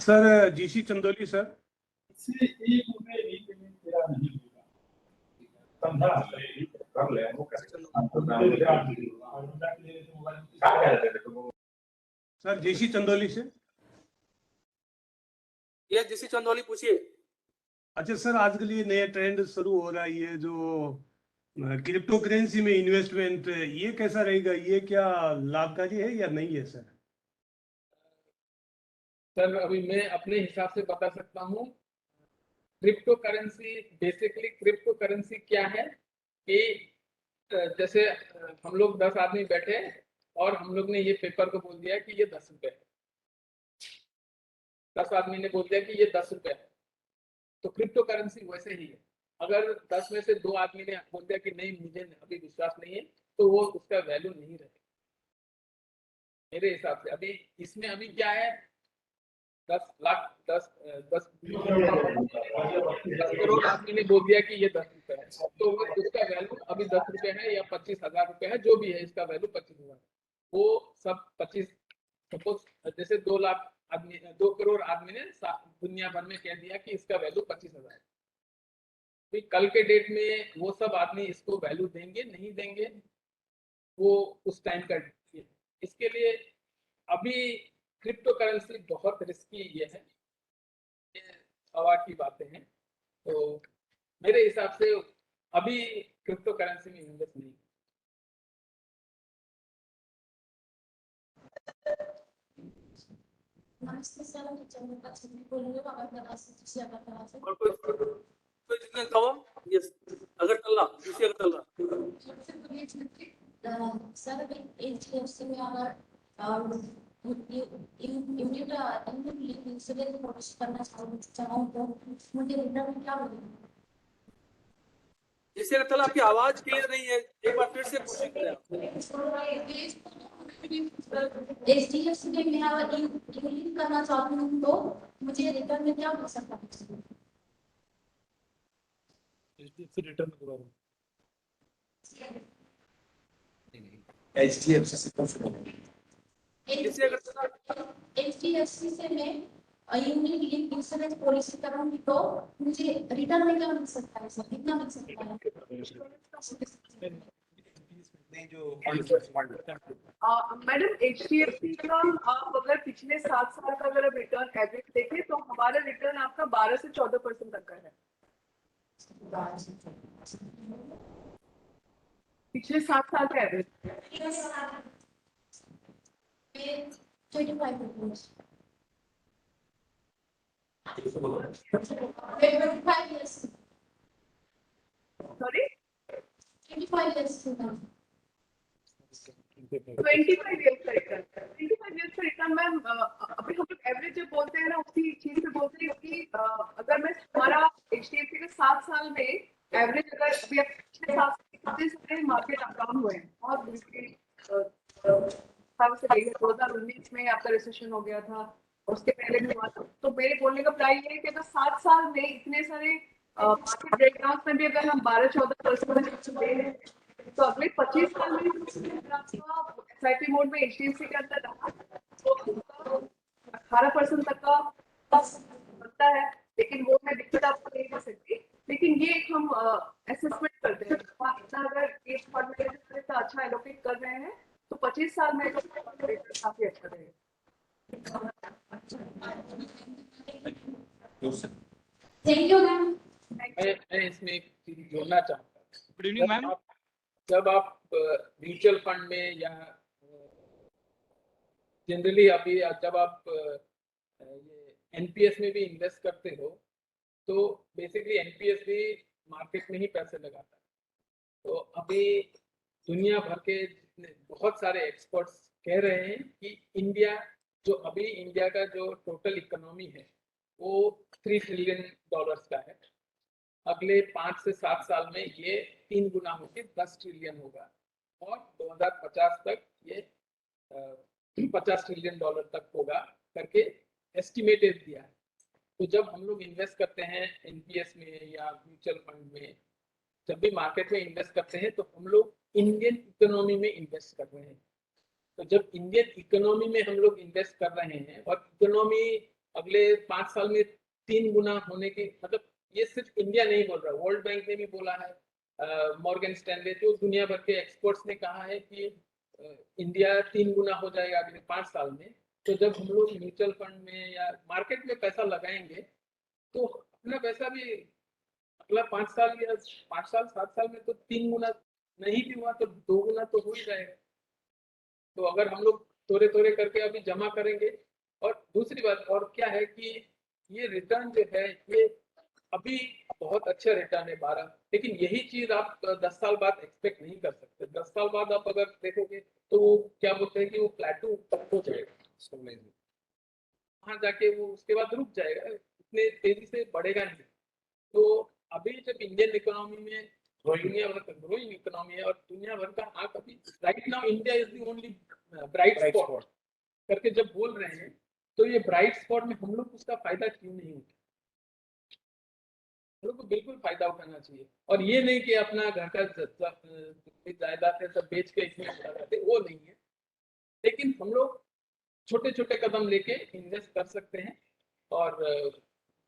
Sir GC Chandauli sir. Sir GC Chandauli से। ये GC चंदोली पूछिए। अच्छा सर, आजकल ये नया ट्रेंड शुरू हो रहा है, ये जो क्रिप्टो करेंसी में इन्वेस्टमेंट, ये कैसा रहेगा? ये क्या लाभकारी है या नहीं है सर? सर अभी मैं अपने हिसाब से बता सकता हूँ। Crypto currency, basically crypto currency क्या है कि जैसे हम लोग 10 आदमी बैठे और हम लोग ने ये पेपर को बोल दिया कि ये 10 रुपए है। 10 आदमी ने बोल दिया कि ये 10 रुपए है, तो क्रिप्टो करेंसी वैसे ही है। अगर 10 में से 2 आदमी ने बोल दिया कि नहीं मुझे अभी विश्वास नहीं है, तो वो उसका वैल्यू नहीं रहेगा मेरे हिसाब से। अभी इसमें अभी क्या है, 10 करोड़ आदमी ने बोल दिया कि ये 10 रुपए है, तो उसका वैल्यू अभी 10 रुपए है या 25,000 रुपए है, जो भी है इसका वैल्यू 25,000। वो सब 25, सपोज जैसे 2 लाख आदमी, 2 करोड़ आदमी ने दुनिया भर में कह दिया कि इसका वैल्यू 25,000 है। तो कल के डेट में वो सब आदमी इसको वैल्यू देंगे नहीं देंगे, वो उस टाइम का। इसके लिए अभी क्रिप्टो करेंसी बहुत रिस्की ये है, ये हवा की बातें हैं। तो मेरे हिसाब से अभी क्रिप्टो करेंसी में इन्वेस्ट नहीं। नमस्ते सर, चंद्र का छवि बोल रही हूँ अगरतला से, दूसरी अगरतला से। और कोई जितने कहो यस अगरतला दूसरी अगरतला सर अभी HDFC में अगर यूनिट इंश्योरेंस पॉलिसी करना चाहूँ तो मुझे रिटर्न क्या मिलेगा? जिससे अगरतला आपकी आवाज क्लियर नहीं है, एक बार फिर से कोशिश करें आप। HDFC में मैं अगर यूनिट करना चाहती हूँ तो मुझे रिटर्न में क्या मिल सकता है? HDFC रिटर्न करो। HDFC से कौन सा जिससे अगरतला HDFC से मैं यूनिट लिंक इंश्योरेंस पॉलिसी कराऊंगी तो मुझे रिटर्न में क्या मिल सकता है सर? कितना मिल सकता है? मैडम HDFC का आप अगर पिछले 7 साल का अगर रिटर्न एवरेज देखें तो हमारा रिटर्न आपका 12 से 14% तक का है पिछले 7 साल का average. 25 years. Sorry 25 years. 25 years का रिटर्न। 25 years का रिटर्न मैम अभी हम लोग एवरेज जब बोलते हैं ना उसी चीज से बोलते हैं कि अगर मैं हमारा HDFC के 7 साल में एवरेज अगर अभी पिछले 7 साल कितने सारे मार्केट अप डाउन हुए हैं और बिल्कुल 2019 में आपका रिसेशन हो गया था, उसके पहले भी हुआ था। तो मेरे बोलने का प्राइस ये है कि अगर 7 साल में इतने सारे मार्केट ब्रेकडाउन में भी अगर हम 12-14% तो अगले 25 साल में SIP मोड में HDFC के अंदर रहा तो 18% तक का बनता है, लेकिन वो मैं दिक्कत आपको नहीं दे सकती। लेकिन ये एक हम असेसमेंट करते हैं इतना अगर इस फंड में इतना अच्छा एलोकेट कर रहे हैं तो 25 साल में काफी अच्छा रहेगा। Thank you ma'am. मैं इसमें एक चीज जोड़ना चाहूँगा। Good evening ma'am. जब आप म्यूचुअल फंड में या जनरली अभी जब आप ये NPS में भी इन्वेस्ट करते हो तो बेसिकली NPS भी मार्केट में ही पैसे लगाता है। तो अभी दुनिया भर के बहुत सारे एक्सपर्ट्स कह रहे हैं कि इंडिया का जो टोटल इकोनॉमी है वो $3 ट्रिलियन का है। अगले 5 से 7 साल में ये 3 गुना होकर 10 ट्रिलियन होगा और 2050 तक ये 50 ट्रिलियन डॉलर तक होगा करके एस्टिमेटेड दिया है। तो जब हम लोग इन्वेस्ट करते हैं NPS में या म्यूचुअल फंड में, जब भी मार्केट में इन्वेस्ट करते हैं तो हम लोग इंडियन इकोनॉमी में इन्वेस्ट कर रहे हैं। तो जब इंडियन इकोनॉमी में हम लोग इन्वेस्ट कर रहे हैं और इकोनॉमी अगले 5 साल में 3 गुना होने की, मतलब ये सिर्फ इंडिया नहीं बोल रहा, वर्ल्ड बैंक ने भी बोला है, मॉर्गन स्टैनले, जो दुनिया भर के एक्सपर्ट्स ने कहा है कि इंडिया 3 गुना हो जाएगा अगले 5 साल में। तो जब हम लोग म्यूचुअल फंड में या मार्केट में पैसा लगाएंगे तो अपना पैसा भी अगला 5 साल या 5 साल 7 साल में तो 3 गुना नहीं भी हुआ तो 2 गुना तो हो ही जाएगा। तो अगर हम लोग थोड़े थोड़े करके अभी जमा करेंगे, और दूसरी बात और क्या है कि ये रिटर्न जो है ये अभी बहुत अच्छा रिटर्न है 12, लेकिन यही चीज आप 10 साल बाद एक्सपेक्ट नहीं कर सकते। 10 साल बाद आप अगर देखोगे तो वो क्या बोलते हैं कि वो प्लेटू तक हो जाएगा, वहां जाके वो उसके बाद रुक जाएगा, इतने तेजी से बढ़ेगा नहीं। तो अभी जब इंडियन इकोनॉमी में दुनिया भर का ग्रोइंग इकोनॉमी है और दुनिया भर का आंख अभी right now India is the only bright spot करके जब बोल रहे हैं, तो ये ब्राइट स्पॉट में हम लोग उसका फायदा क्यों नहीं उठा? हम लोग को बिल्कुल फायदा उठाना चाहिए, और ये नहीं कि अपना घर का जायदाद है सब बेच के इसमें उड़ा जाते, वो नहीं है। लेकिन हम लोग छोटे छोटे कदम लेके इन्वेस्ट कर सकते हैं और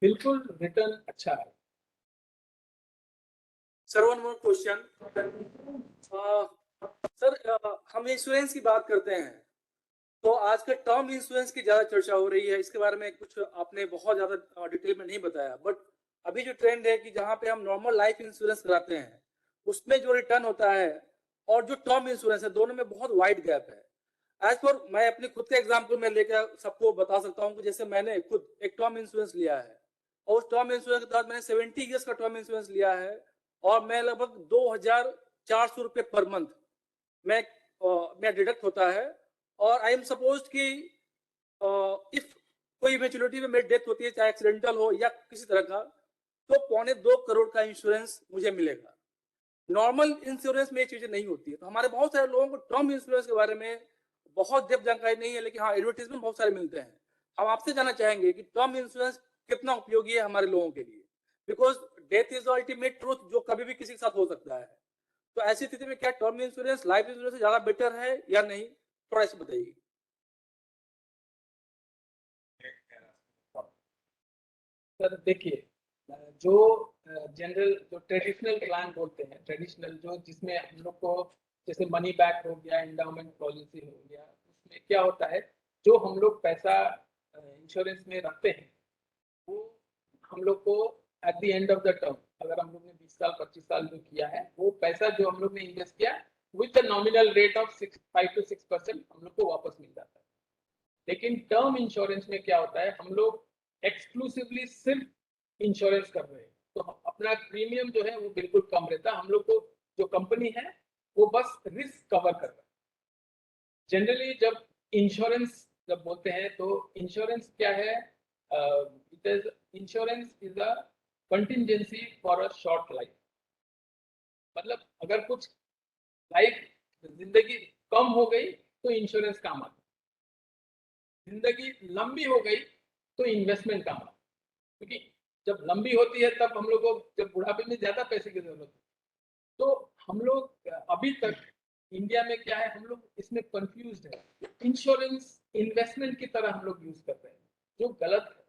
बिल्कुल रिटर्न अच्छा है। Sir one more question. Sir हम इंश्योरेंस की बात करते हैं तो आजकल टर्म इंश्योरेंस की ज्यादा चर्चा हो रही है, इसके बारे में कुछ आपने बहुत ज्यादा डिटेल में नहीं बताया, बट अभी जो ट्रेंड है कि जहां पे हम नॉर्मल लाइफ इंश्योरेंस कराते हैं उसमें जो रिटर्न होता है और जो टर्म इंश्योरेंस है दोनों में बहुत वाइड गैप है। एज पर मैं अपने खुद के एग्जाम्पल में लेकर सबको बता सकता हूँ कि जैसे मैंने खुद एक टर्म इंश्योरेंस लिया है और उस टर्म इंश्योरेंस के तहत मैंने 70 ईयर्स का टर्म इंश्योरेंस लिया है और मैं लगभग 2,400 रुपये पर मंथ मैं मेरा डिडक्ट होता है। और आई एम सपोज कि इफ कोई इवेंचुअलिटी में मेरी डेथ होती है चाहे एक्सीडेंटल हो या किसी तरह का तो 2.25 करोड़ का इंश्योरेंस मुझे मिलेगा। नॉर्मल इंश्योरेंस में ये चीजें नहीं होती है। तो हमारे बहुत सारे लोगों को टर्म इंश्योरेंस के बारे में बहुत डेप्थ जानकारी नहीं है, लेकिन हाँ एडवर्टीजमेंट बहुत सारे मिलते हैं। हम आपसे जानना चाहेंगे कि टर्म इंश्योरेंस कितना उपयोगी है हमारे लोगों के लिए, because death is ultimate truth जो कभी भी किसी के साथ हो सकता है। तो ऐसी स्थिति में क्या टर्म इंश्योरेंस लाइफ इंश्योरेंस से ज्यादा बेटर है या नहीं, थोड़ा इसे बताइए। सर देखिए, जो जनरल जो ट्रेडिशनल प्लान बोलते हैं, ट्रेडिशनल जो जिसमें हम लोग को जैसे मनी बैक हो गया, एंडाउमेंट पॉलिसी हो गया, उसमें क्या होता है जो हम लोग पैसा इंश्योरेंस में रखते हैं वो हम लोग को at the end of the term, अगर हम लोग ने 20 साल 25 साल जो किया है वो पैसा जो हम लोग ने इन्वेस्ट किया with the nominal rate of 5 to 6% हम लोग को वापस मिल जाता है। लेकिन टर्म इंश्योरेंस में क्या होता है, हम लोग एक्सक्लूसिवली सिर्फ इंश्योरेंस कर रहे हैं तो अपना प्रीमियम जो है वो बिल्कुल कम रहता है। हम लोग को जो कंपनी है वो बस रिस्क कवर कर रहा है। जनरली जब इंश्योरेंस जब बोलते हैं तो इंश्योरेंस क्या है, it is insurance is a contingency for a short life. मतलब अगर कुछ लाइफ जिंदगी कम हो गई तो इंश्योरेंस काम आता है, जिंदगी लंबी हो गई तो इन्वेस्टमेंट काम आता है। क्योंकि जब लंबी होती है तब हम लोग को जब बुढ़ापे में ज्यादा पैसे की जरूरत है। तो हम लोग अभी तक इंडिया में क्या है, हम लोग इसमें कंफ्यूज है। इंश्योरेंस इन्वेस्टमेंट की तरह हम लोग यूज करते हैं जो गलत है,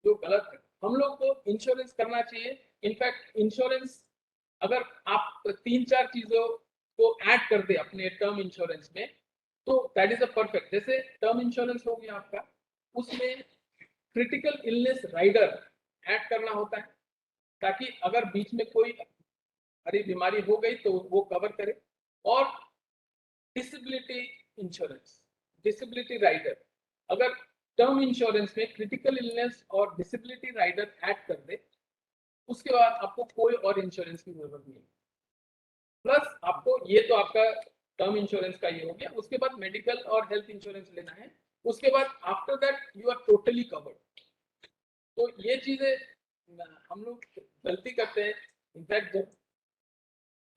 जो गलत है। हम लोग को इंश्योरेंस करना चाहिए। इनफैक्ट इंश्योरेंस अगर आप 3-4 चीजों को ऐड कर दे अपने टर्म इंश्योरेंस में तो दैट इज अ परफेक्ट। जैसे टर्म इंश्योरेंस हो गया आपका, उसमें क्रिटिकल इलनेस राइडर ऐड करना होता है ताकि अगर बीच में कोई बड़ी बीमारी हो गई तो वो कवर करे। और डिसेबिलिटी इंश्योरेंस, डिसेबिलिटी राइडर, अगर टर्म इंश्योरेंस में क्रिटिकल इलनेस और डिसेबिलिटी राइडर ऐड कर दे उसके बाद आपको कोई और इंश्योरेंस की जरूरत नहीं। प्लस आपको ये तो आपका टर्म इंश्योरेंस का ये हो गया, उसके बाद मेडिकल और हेल्थ इंश्योरेंस लेना है, उसके बाद after that you are totally covered. तो ये चीजें हम लोग गलती करते हैं। इनफैक्ट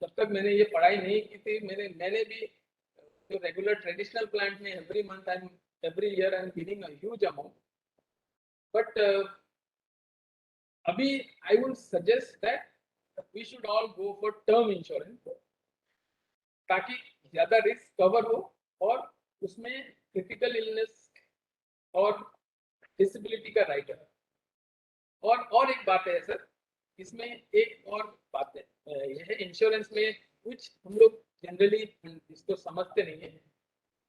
जब तक मैंने ये पढ़ाई नहीं की थी मैंने भी जो रेगुलर ट्रेडिशनल प्लान में every year I am giving a huge amount, but अभी I would suggest that we should all go for term insurance ताकि ज्यादा रिस्क कवर हो और उसमें क्रिटिकल इलनेस और डिसेबिलिटी का राइट है। और एक बात है सर, इसमें एक और बात है, यह इंश्योरेंस में कुछ हम लोग जनरली इसको समझते नहीं है।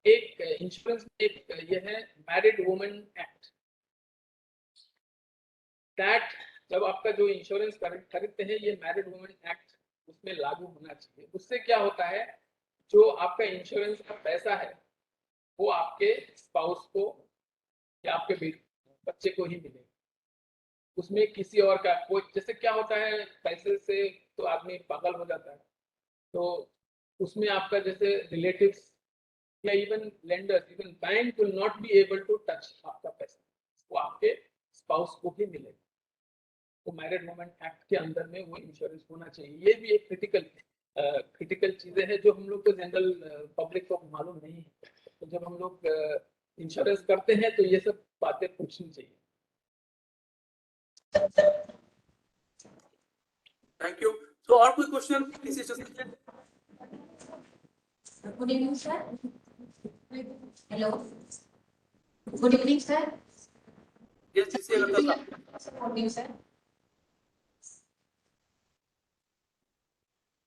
एक इंश्योरेंस में एक यह है मैरिड वुमेन एक्ट, दैट जब आपका जो इंश्योरेंस खरीदते हैं ये मैरिड वुमेन एक्ट उसमें लागू होना चाहिए। उससे क्या होता है, जो आपका इंश्योरेंस का पैसा है वो आपके स्पाउस को या आपके बच्चे को ही मिलेगा, उसमें किसी और का कोई, जैसे क्या होता है पैसे से तो आदमी पागल हो जाता है, तो उसमें आपका जैसे रिलेटिव्स या even lenders, even bank will not be able to touch आपका पैसा, वो आपके स्पाउस को ही मिलेगा। तो मैरिड वुमेन एक्ट के अंदर में वो इंश्योरेंस होना चाहिए। ये भी एक क्रिटिकल चीजें हैं जो हम लोग को जनरल पब्लिक को मालूम नहीं है। तो जब हम लोग इंश्योरेंस करते हैं तो ये सब बातें पूछनी चाहिए। Thank you. तो और कोई क्वेश्चन किसी से? Good evening sir. Hello, good evening sir. Yes G C Agartala. Good evening sir.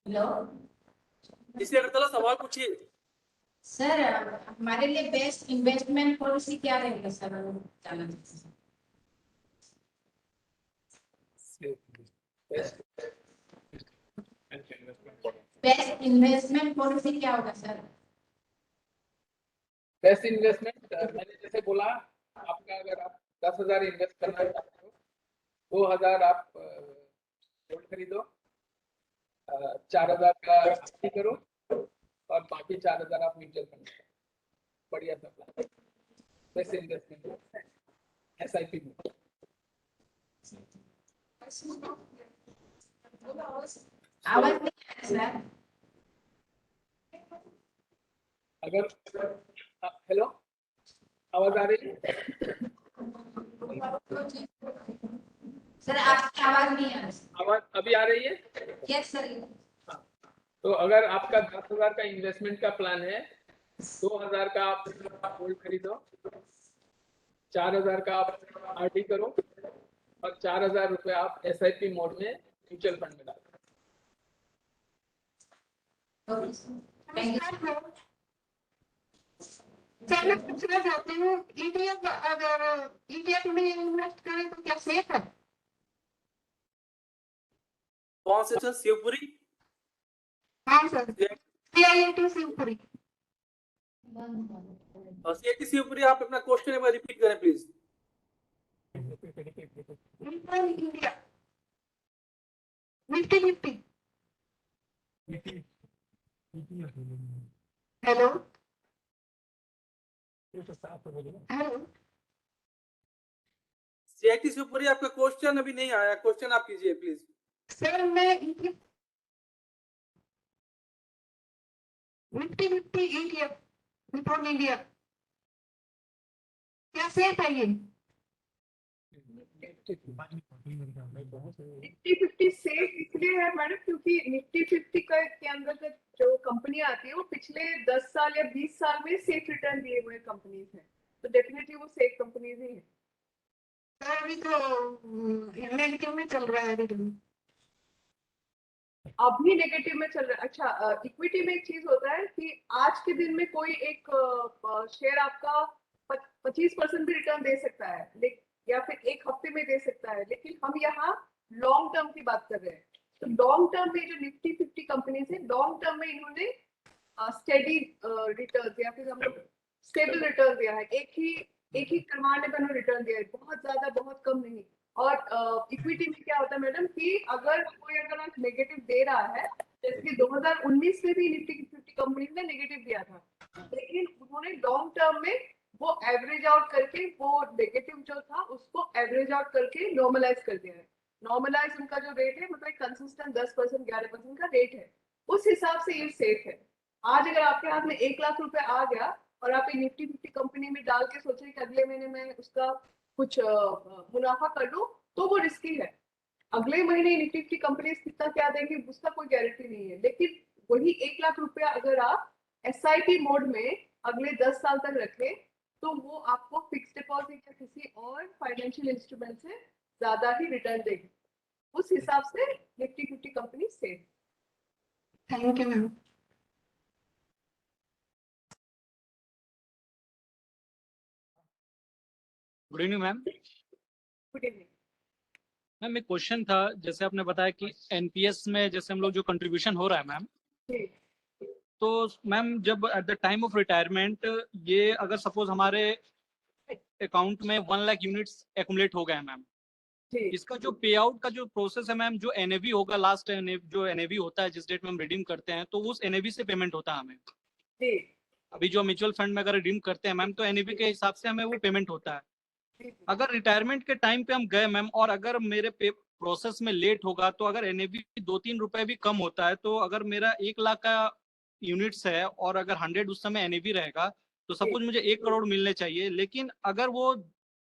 Hello G C Agartala, सवाल पूछिए। सर, हमारे लिए बेस्ट इन्वेस्टमेंट पॉलिसी क्या रहेगा सर? बेस्ट इन्वेस्टमेंट पॉलिसी क्या होगा सर? बेस्ट इन्वेस्टमेंट मैंने जैसे बोला, आपका अगर आप 10,000 इन्वेस्ट करना चाहते हो, 2,000 आप गोल्ड खरीदो, 4,000 का एफडी करो और बाकी 4,000 आप म्यूचुअल फंड करो। बढ़िया सा प्लान, बेस्ट इन्वेस्टमेंट एसआईपी में। आवाज नहीं आ रहा सर। अगर हेलो, आवाज आ रही है? सर आपकी आवाज नहीं आ रही। आवाज अभी आ रही है? Yes sir. तो अगर आपका 10,000 का इन्वेस्टमेंट का प्लान है, 2,000 का आप गोल्ड खरीदो, 4,000 का आप आरडी करो और 4,000 रुपए आप एसआईपी मोड में म्यूचुअल फंड में डालो। सर मैं पूछना चाहती हूँ, ईटीएफ अगर ईटीएफ में इन्वेस्ट करें तो क्या सेफ है? कौन से सर? शिवपुरी? हाँ sir, CIT Shivpuri. CIT Shivpuri, आप अपना क्वेश्चन एक बार रिपीट करें please. India Nifty hello hello CIT Shivpuri, आपका क्वेश्चन अभी नहीं आया, क्वेश्चन आप कीजिए प्लीज। सर मैं निफ्टी ईटीएफ फ्रॉम इंडिया क्या सेफ है ये? निफ्टी 50 सेफ इसलिए है मैडम क्योंकि निफ्टी 50 के अंदर का जो कंपनी आती है वो पिछले 10 साल या 20 साल में सेफ रिटर्न दिए हुए कंपनीज हैं, तो डेफिनेटली वो सेफ कंपनीज ही है। सर अभी तो नेगेटिव में चल रहा है रिटर्न। अभी नेगेटिव में चल रहा है। अच्छा, इक्विटी में एक चीज होता है कि आज के दिन में कोई एक शेयर आपका 25% भी रिटर्न दे सकता है, या फिर एक हफ्ते में दे सकता है, लेकिन हम यहाँ लॉन्ग टर्म की बात कर रहे हैं। तो लॉन्ग टर्म में जो निफ्टी 50 कंपनीज है, लॉन्ग टर्म में इन्होंने स्टेडी रिटर्न या फिर हम लोग स्टेबल रिटर्न दिया है, एक ही करवाने पर रिटर्न दिया है, बहुत ज्यादा बहुत कम नहीं। और इक्विटी में क्या होता है मैडम कि अगर नेगेटिव दे रहा है, जैसे कि 2019 में भी निफ्टी 50 कंपनी ने नेगेटिव दिया था, लेकिन उन्होंने लॉन्ग टर्म में वो एवरेज आउट करके वो नेगेटिव जो था उसको एवरेज आउट करके नॉर्मलाइज कर दिया है। नॉर्मलाइज उनका जो रेट है मतलब कंसिस्टेंट 10% 11% का रेट है, उस हिसाब से ये सेफ है। आज अगर आपके हाथ में 1 लाख रुपए आ गया और आप निफ्टी 50 कंपनी में डाल के सोच रहे कि अगले महीने में उसका कुछ मुनाफा कर लूं, तो वो रिस्की है। अगले महीने निफ्टी 50 कंपनी कितना क्या देंगे उसका कोई गारंटी नहीं है, लेकिन वही 1 लाख रुपया अगर आप एसआईपी मोड में अगले 10 साल तक रखें तो वो आपको फिक्स डिपॉजिट या किसी और फाइनेंशियल इंस्ट्रूमेंट से ज्यादा ही रिटर्न देगी। उस हिसाब से Nifty 50 company safe. Thank you ma'am. Good evening ma'am. Good evening ma'am एक क्वेश्चन था, जैसे आपने बताया कि एनपीएस में जैसे हम लोग जो कंट्रीब्यूशन हो रहा है मैम, तो मैम जब at the time of retirement ये अगर सपोज हमारे अकाउंट में 1 लाख यूनिट्स एक्यूमुलेट हो गए हैं मैम, इसका जो पे आउट का जो प्रोसेस है मैम, जो एनएवी होगा लास्ट जो एनएवी होता है जिस डेट में हम रिडीम करते हैं, तो उस एनएवी से पेमेंट होता है हमें। अभी जो म्यूचुअल फंड में अगर रिडीम करते हैं मैम, तो एनएवी के हिसाब से हमें वो पेमेंट होता है। अगर रिटायरमेंट के टाइम पे हम गए मैम और अगर मेरे प्रोसेस में लेट होगा, तो अगर एनएवी 2-3 रुपए भी कम होता है, तो अगर मेरा 1 लाख का यूनिट्स है और अगर 100 उस समय एनएवी रहेगा, तो सपोज मुझे 1 करोड़ मिलने चाहिए, लेकिन अगर वो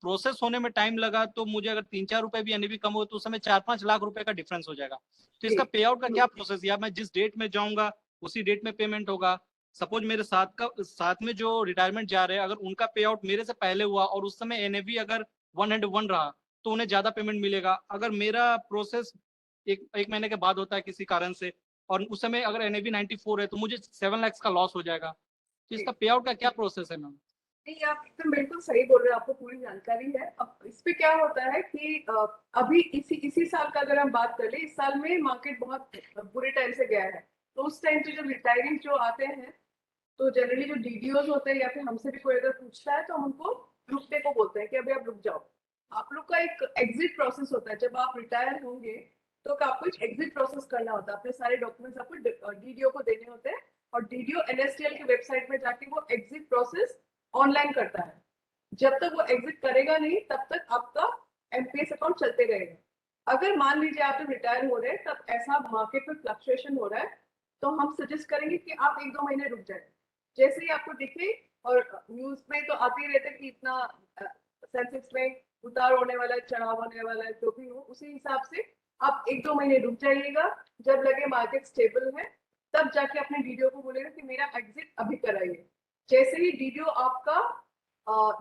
प्रोसेस होने में टाइम लगा तो मुझे अगर 3-4 रुपए भी एनएवी कम हो, तो उस समय 4-5 लाख रुपए का डिफरेंस हो जाएगा। तो इसका पे आउट का क्या प्रोसेस, या मैं जिस डेट में जाऊंगा उसी डेट में पेमेंट होगा? सपोज मेरे साथ में जो रिटायरमेंट जा रहे हैं, अगर उनका पे आउट मेरे से पहले हुआ और उस समय एनएवी अगर 101 रहा, तो उन्हें ज्यादा पेमेंट मिलेगा। अगर मेरा प्रोसेस एक महीने के बाद होता है किसी कारण से, और उस समय अगर एनएवी 94 है, तो मुझे 7 लाख का लॉस हो जाएगा। तो इसका पे आउट का क्या प्रोसेस है मैम? नहीं, आप एकदम बिल्कुल सही बोल रहे हैं, आपको पूरी जानकारी है। अब इस पे क्या होता है कि अभी इसी साल का अगर हम बात कर ले, इस साल में मार्केट बहुत बुरे टाइम से गया है। तो उस टाइम पे जब रिटायरिंग जो आते हैं, तो जनरली जो डीडीओज होते हैं या फिर हमसे भी कोई अगर पूछता है तो हम उनको रुकने को बोलते हैं कि अभी आप रुक जाओ। आप लोग का एक एग्जिट प्रोसेस होता है, जब आप रिटायर होंगे तो आपको एक एग्जिट प्रोसेस करना होता है, अपने सारे डॉक्यूमेंट्स आपको डीडीओ को देने होते हैं, और डीडीओ एनएसडीएल की वेबसाइट में जाके वो एग्जिट प्रोसेस ऑनलाइन करता है। जब तक वो एग्जिट करेगा नहीं तब तक आपका एमपीएस अकाउंट चलते रहेगा। अगर मान लीजिए आप जब रिटायर हो रहे हैं तब ऐसा मार्केट में फ्लक्चुएशन हो रहा है, तो हम सजेस्ट करेंगे कि आप 1-2 महीने रुक जाए। जैसे ही आपको दिखे, और न्यूज में तो आते ही रहते कि इतना सेंसेक्स में उतार होने वाला है, चढ़ाव होने वाला है, जो भी हो उसी हिसाब से आप 1-2 महीने रुक जाइएगा। जब लगे मार्केट स्टेबल है तब जाके अपने डीडीओ को बोलेगा कि मेरा एग्जिट अभी कराइए। जैसे ही डीडीओ आपका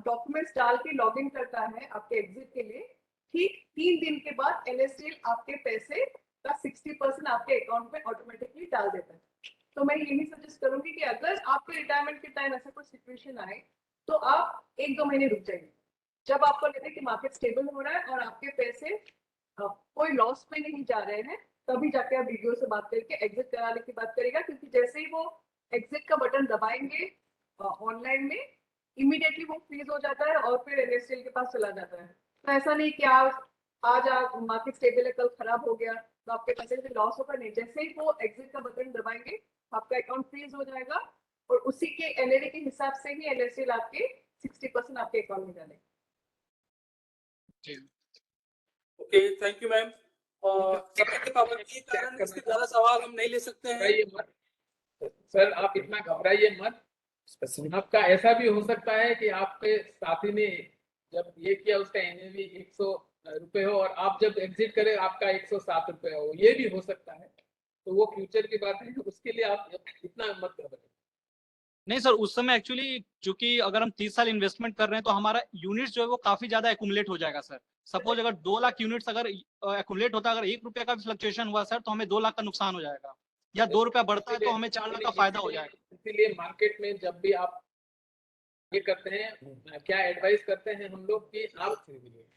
डॉक्यूमेंट्स डाल के लॉगिन करता है आपके एग्जिट के लिए, ठीक 3 दिन के बाद एनएसडीएल आपके पैसे का 60% आपके अकाउंट में ऑटोमेटिकली डाल देता है। तो मैं यही सजेस्ट करूंगी कि अगर आपके रिटायरमेंट के टाइम ऐसा कोई सिचुएशन आए तो आप 1-2 महीने रुक जाइए। जब आपको लगे कि मार्केट स्टेबल हो रहा है और आपके पैसे कोई लॉस में नहीं जा रहे हैं, तभी जाके आप डीडीओ से बात करके एग्जिट कराने की बात करेगा। क्योंकि जैसे ही वो एग्जिट का बटन दबाएंगे ऑनलाइन में, इमीडिएटली वो फ्रीज हो जाता है और फिर एनएसडीएल के पास चला जाता है। तो ऐसा नहीं कि आज आप मार्केट स्टेबल है कल खराब हो गया तो आपके पैसे से लॉस होगा, नहीं। जैसे ही वो एग्जिट का बटन दबाएंगे आपका अकाउंट फ्रीज हो जाएगा, और उसी के एनएलए के हिसाब से ही एनएसडीएल आपके 60% आपके अकाउंट में डालेगा। Okay, thank you ma'am. समय की पाबंदी के कारण इसके ज्यादा सवाल हम नहीं ले सकते हैं। घबराइए मत सर, आप इतना घबराइए मत। आपका ऐसा भी हो सकता है कि आपके साथी ने जब ये किया उसका एनएवी 100 रुपए हो और आप जब एग्जिट करें आपका 107 रुपए हो, ये भी हो सकता है। तो वो फ्यूचर की बात है, उसके लिए आप इतना मत घबराइए। नहीं सर, उस समय एक्चुअली चूंकि अगर हम 30 साल इन्वेस्टमेंट कर रहे हैं तो हमारा यूनिट्स जो है वो काफी ज्यादा एक्यूमुलेट हो जाएगा सर। सपोज अगर 2 लाख यूनिट्स अगर एक्यूमुलेट होता है, अगर 1 रुपया का भी फ्लक्चुएशन हुआ सर तो हमें 2 लाख का नुकसान हो जाएगा, या 2 रुपया बढ़ता है तो हमें 4 लाख का फायदा हो जाएगा। इसीलिए मार्केट में जब भी आप ये करते हैं, क्या एडवाइस करते हैं हम लोग कि आप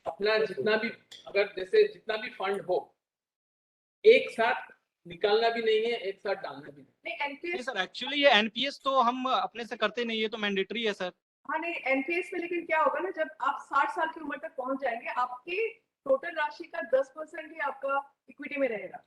अपना जितना भी, अगर जैसे जितना भी फंड हो एक साथ निकालना भी नहीं है, एक साथ डालना भी नहीं। सर एक्चुअली ये एनपीएस तो हम अपने से करते नहीं है, तो मैंडेटरी है सर। हाँ नहीं, एनपीएस में लेकिन क्या होगा ना, जब आप 60 साल की उम्र तक पहुंच जाएंगे आपकी टोटल राशि का 10% ही आपका इक्विटी में रहेगा,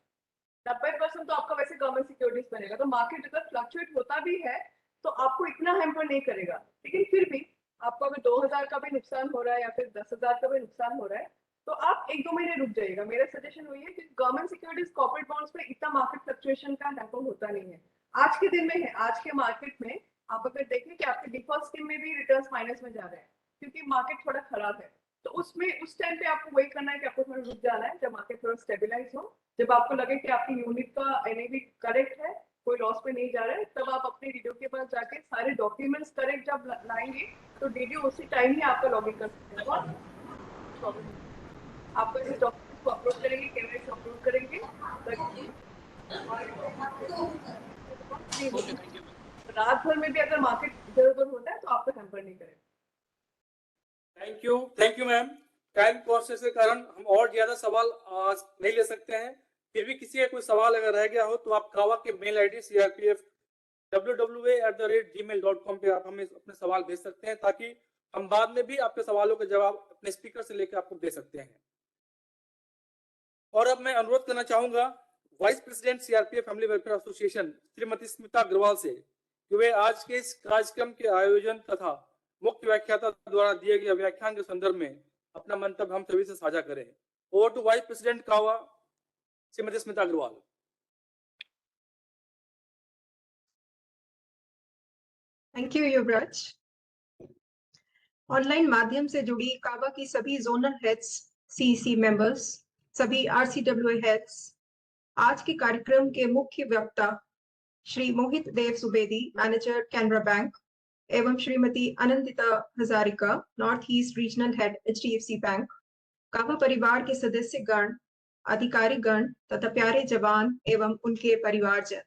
90% तो आपका वैसे गवर्नमेंट सिक्योरिटीज बनेगा। तो मार्केट अगर फ्लक्चुएट होता भी है तो आपको इतना हैम्पर नहीं करेगा। लेकिन फिर भी आपको अगर 2000 का भी नुकसान हो रहा है या फिर 10,000 का भी नुकसान हो रहा है तो आप 1-2 महीने रुक जाइएगा। मेरा सजेशन वही है कि गवर्नमेंट सिक्योरिटीज कॉर्पोरेट बॉन्ड्स में इतना मार्केट फ्लक्चुएशन का हैम्पर होता नहीं है। आज के दिन में है, आज के मार्केट में आप अगर देखें कि आपके डिफॉल्ट स्कीम में भी रिटर्न्स माइनस में जा रहे हैं क्योंकि मार्केट थोड़ा खराब है। तो उसमें उस टाइम पे आपको वही करना है कि आपको थोड़ा रुक जाना है जब मार्केट थोड़ा स्टेबलाइज हो, जब आपको लगे कि आपकी यूनिट का एनएवी करेक्ट है, कोई लॉस पे नहीं जा रहा है, तब आप अपने डीडीओ के पास जाके सारे डॉक्यूमेंट्स करेक्ट जब लाएंगे तो डीडीओ उसी टाइम ही आपका लॉगिन कर सकते हैं। आपको इस डॉक्यूमेंट को अपलोड करेंगे, केवाईसी अपलोड करेंगे, रात भर में भी अगर मार्केट इधर उधर होता है तो आपको हैम्पर नहीं करेगा। Thank you ma'am. Time process के कारण हम और ज्यादा सवाल आज नहीं ले सकते हैं। फिर भी किसी का कोई सवाल अगर रह गया हो तो आप कावा के मेल आईडी crpf@gmail.com पे आप हमें अपने सवाल भेज सकते हैं, ताकि हम बाद में भी आपके सवालों के जवाब अपने स्पीकर से लेकर आपको दे सकते हैं। और अब मैं अनुरोध करना चाहूंगा vice president CRPF family welfare association Shrimati Smita Agarwal से कि वे आज के इस कार्यक्रम के आयोजन तथा मुख्य व्याख्याता द्वारा दिए गए व्याख्यान के संदर्भ में अपना मंतव्य हम सभी से साझा करें। ओवर टू वाइस प्रेसिडेंट कावा Shrimati Smita Agarwal. Thank you Yuvraj. Online माध्यम से जुड़ी कावा की सभी जोनल हेड्स, सीईसी मेंबर्स, सभी आरसीडब्ल्यूए हेड्स, आज के कार्यक्रम के मुख्य वक्ता श्री मोहित देव सुबेदी, मैनेजर कैनरा बैंक, एवं Shrimati Anantita Hazarika, north east regional head HDFC bank, कावा परिवार के सदस्य गण, अधिकारी गण तथा प्यारे जवान एवं उनके परिवारजन,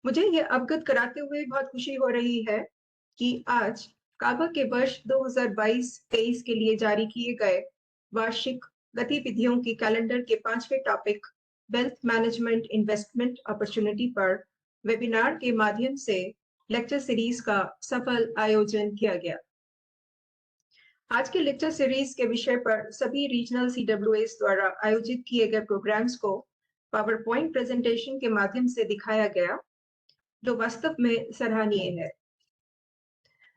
मुझे यह अवगत कराते हुए बहुत खुशी हो रही है कि आज काबा के वर्ष 2022-23 के लिए जारी किए गए वार्षिक गतिविधियों की कैलेंडर के 5वें topic wealth management investment opportunity पर वेबिनार के माध्यम से लेक्चर सीरीज का सफल आयोजन किया गया। आज के लेक्चर सीरीज के विषय पर सभी रीजनल CWAs द्वारा आयोजित किए गए प्रोग्राम्स को पावर पॉइंट प्रेजेंटेशन के माध्यम से दिखाया गया, जो वास्तव में सराहनीय है।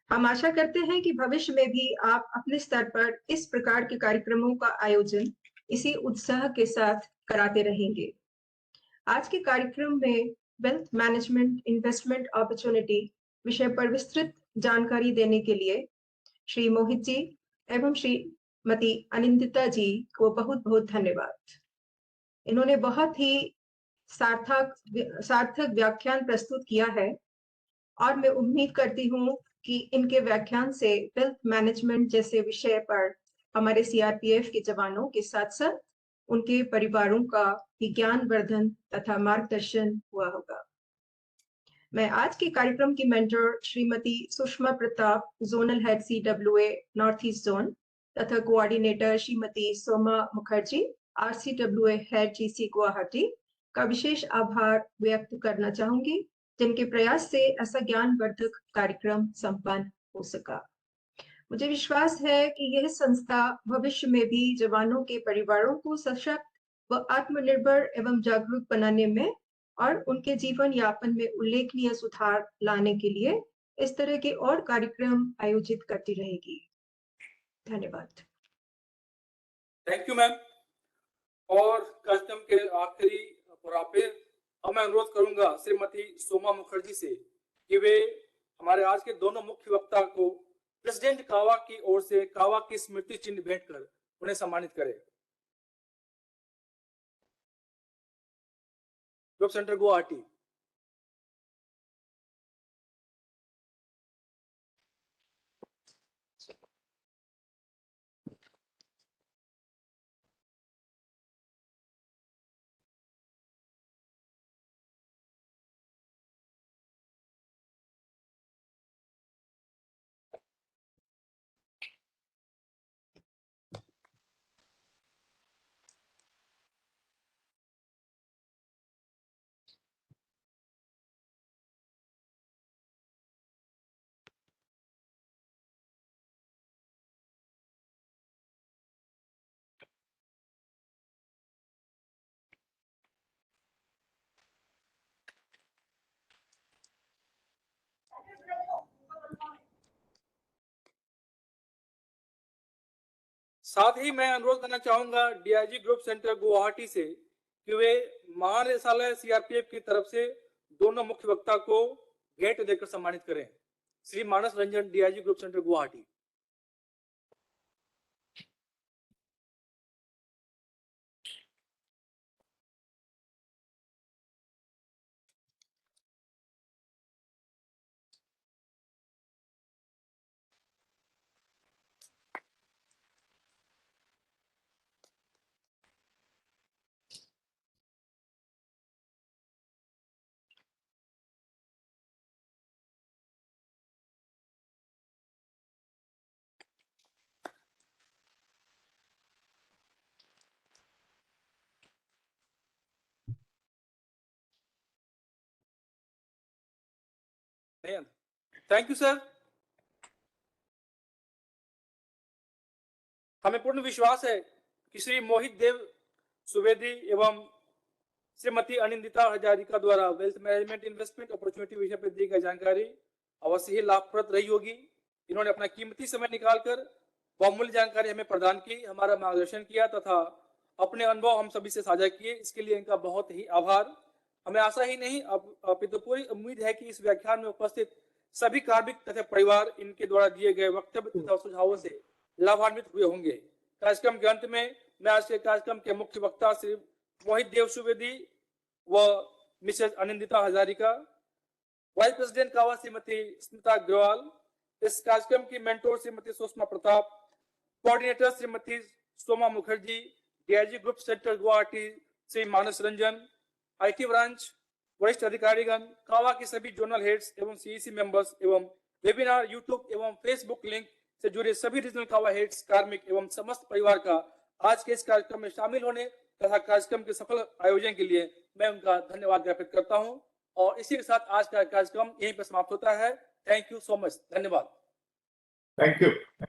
हम आशा करते हैं कि भविष्य में भी आप अपने स्तर पर इस प्रकार के कार्यक्रमों का आयोजन इसी उत्साह के साथ कराते रहेंगे। आज के कार्यक्रम में वेल्थ मैनेजमेंट इन्वेस्टमेंट अपॉर्चुनिटी विषय पर विस्तृत जानकारी देने के लिए श्री मोहित जी एवं श्रीमती अनिंदिता जी को बहुत बहुत धन्यवाद। इन्होंने बहुत ही सार्थक व्याख्यान प्रस्तुत किया है और मैं उम्मीद करती हूँ कि इनके व्याख्यान से वेल्थ मैनेजमेंट जैसे विषय पर हमारे CRPF के जवानों के साथ साथ उनके परिवारों का भी ज्ञान वर्धन तथा मार्गदर्शन हुआ होगा। मैं आज के कार्यक्रम की mentor Shrimati Sushma Pratap, zonal head CWA north east zone तथा coordinator Shrimati Soma Mukherjee, RCWA head GC Guwahati का विशेष आभार व्यक्त करना चाहूंगी, जिनके प्रयास से ऐसा ज्ञानवर्धक कार्यक्रम संपन्न हो सका। मुझे विश्वास है कि यह संस्था भविष्य में भी जवानों के परिवारों को सशक्त व आत्मनिर्भर एवं जागरूक बनाने में और उनके जीवन यापन में उल्लेखनीय सुधार लाने के लिए इस तरह के और कार्यक्रम आयोजित करती रहेगी। धन्यवाद। Thank you ma'am. और कार्यक्रम के आखिरी पर अब मैं अनुरोध करूंगा श्रीमती सोमा मुखर्जी से कि वे हमारे आज के दोनों मुख्य वक्ता को प्रेसिडेंट कावा की ओर से कावा की स्मृति चिन्ह भेंट कर उन्हें सम्मानित करें। Group centre Guwahati. साथ ही मैं अनुरोध करना चाहूंगा DIG ग्रुप सेंटर गुवाहाटी से कि वे महानिदेशालय CRPF की तरफ से दोनों मुख्य वक्ता को भेंट देकर सम्मानित करें। Shri Manas Ranjan, DIG group centre Guwahati. Thank you sir. हमें पूर्ण विश्वास है कि श्री मोहित देव सुवेदी एवं श्रीमती अनिंदिता हजारिका द्वारा वेल्थ मैनेजमेंट इन्वेस्टमेंट अपॉर्चुनिटी विषय पर दी गई जानकारी अवश्य ही लाभप्रद रही होगी। इन्होंने अपना कीमती समय निकालकर बहुमूल्य जानकारी हमें प्रदान की, हमारा मार्गदर्शन किया तथा अपने अनुभव हम सभी से साझा किए। इसके लिए इनका बहुत ही आभार। हमें आशा ही नहीं अपितु पूरी उम्मीद है कि इस व्याख्यान में उपस्थित सभी कार्मिक तथा परिवार इनके द्वारा दिए गए वक्तव्य तथा सुझावों से लाभान्वित हुए होंगे। कार्यक्रम के अंत में मैं आज के कार्यक्रम के मुख्य वक्ता श्री मोहित देव सुवेदी व Mrs Anindita Hazarika, vice president कावा श्रीमती स्मिता अग्रवाल, इस कार्यक्रम की mentor Shrimati Sushma Pratap, coordinator Shrimati Soma Mukherjee, DIG group centre Guwahati Shri Manas Ranjan, IT branch वरिष्ठ अधिकारीगण, कावा के सभी जोनल हेड्स एवं CEC मेंबर्स एवं वेबिनार यूट्यूब एवं फेसबुक लिंक से जुड़े सभी रीजनल कावा हेड्स, कार्मिक एवं समस्त परिवार का आज के इस कार्यक्रम में शामिल होने तथा कार्यक्रम के सफल आयोजन के लिए मैं उनका धन्यवाद ज्ञापित करता हूं। और इसी के साथ आज का कार्यक्रम यहीं पर समाप्त होता है। Thank you so much. धन्यवाद। Thank you.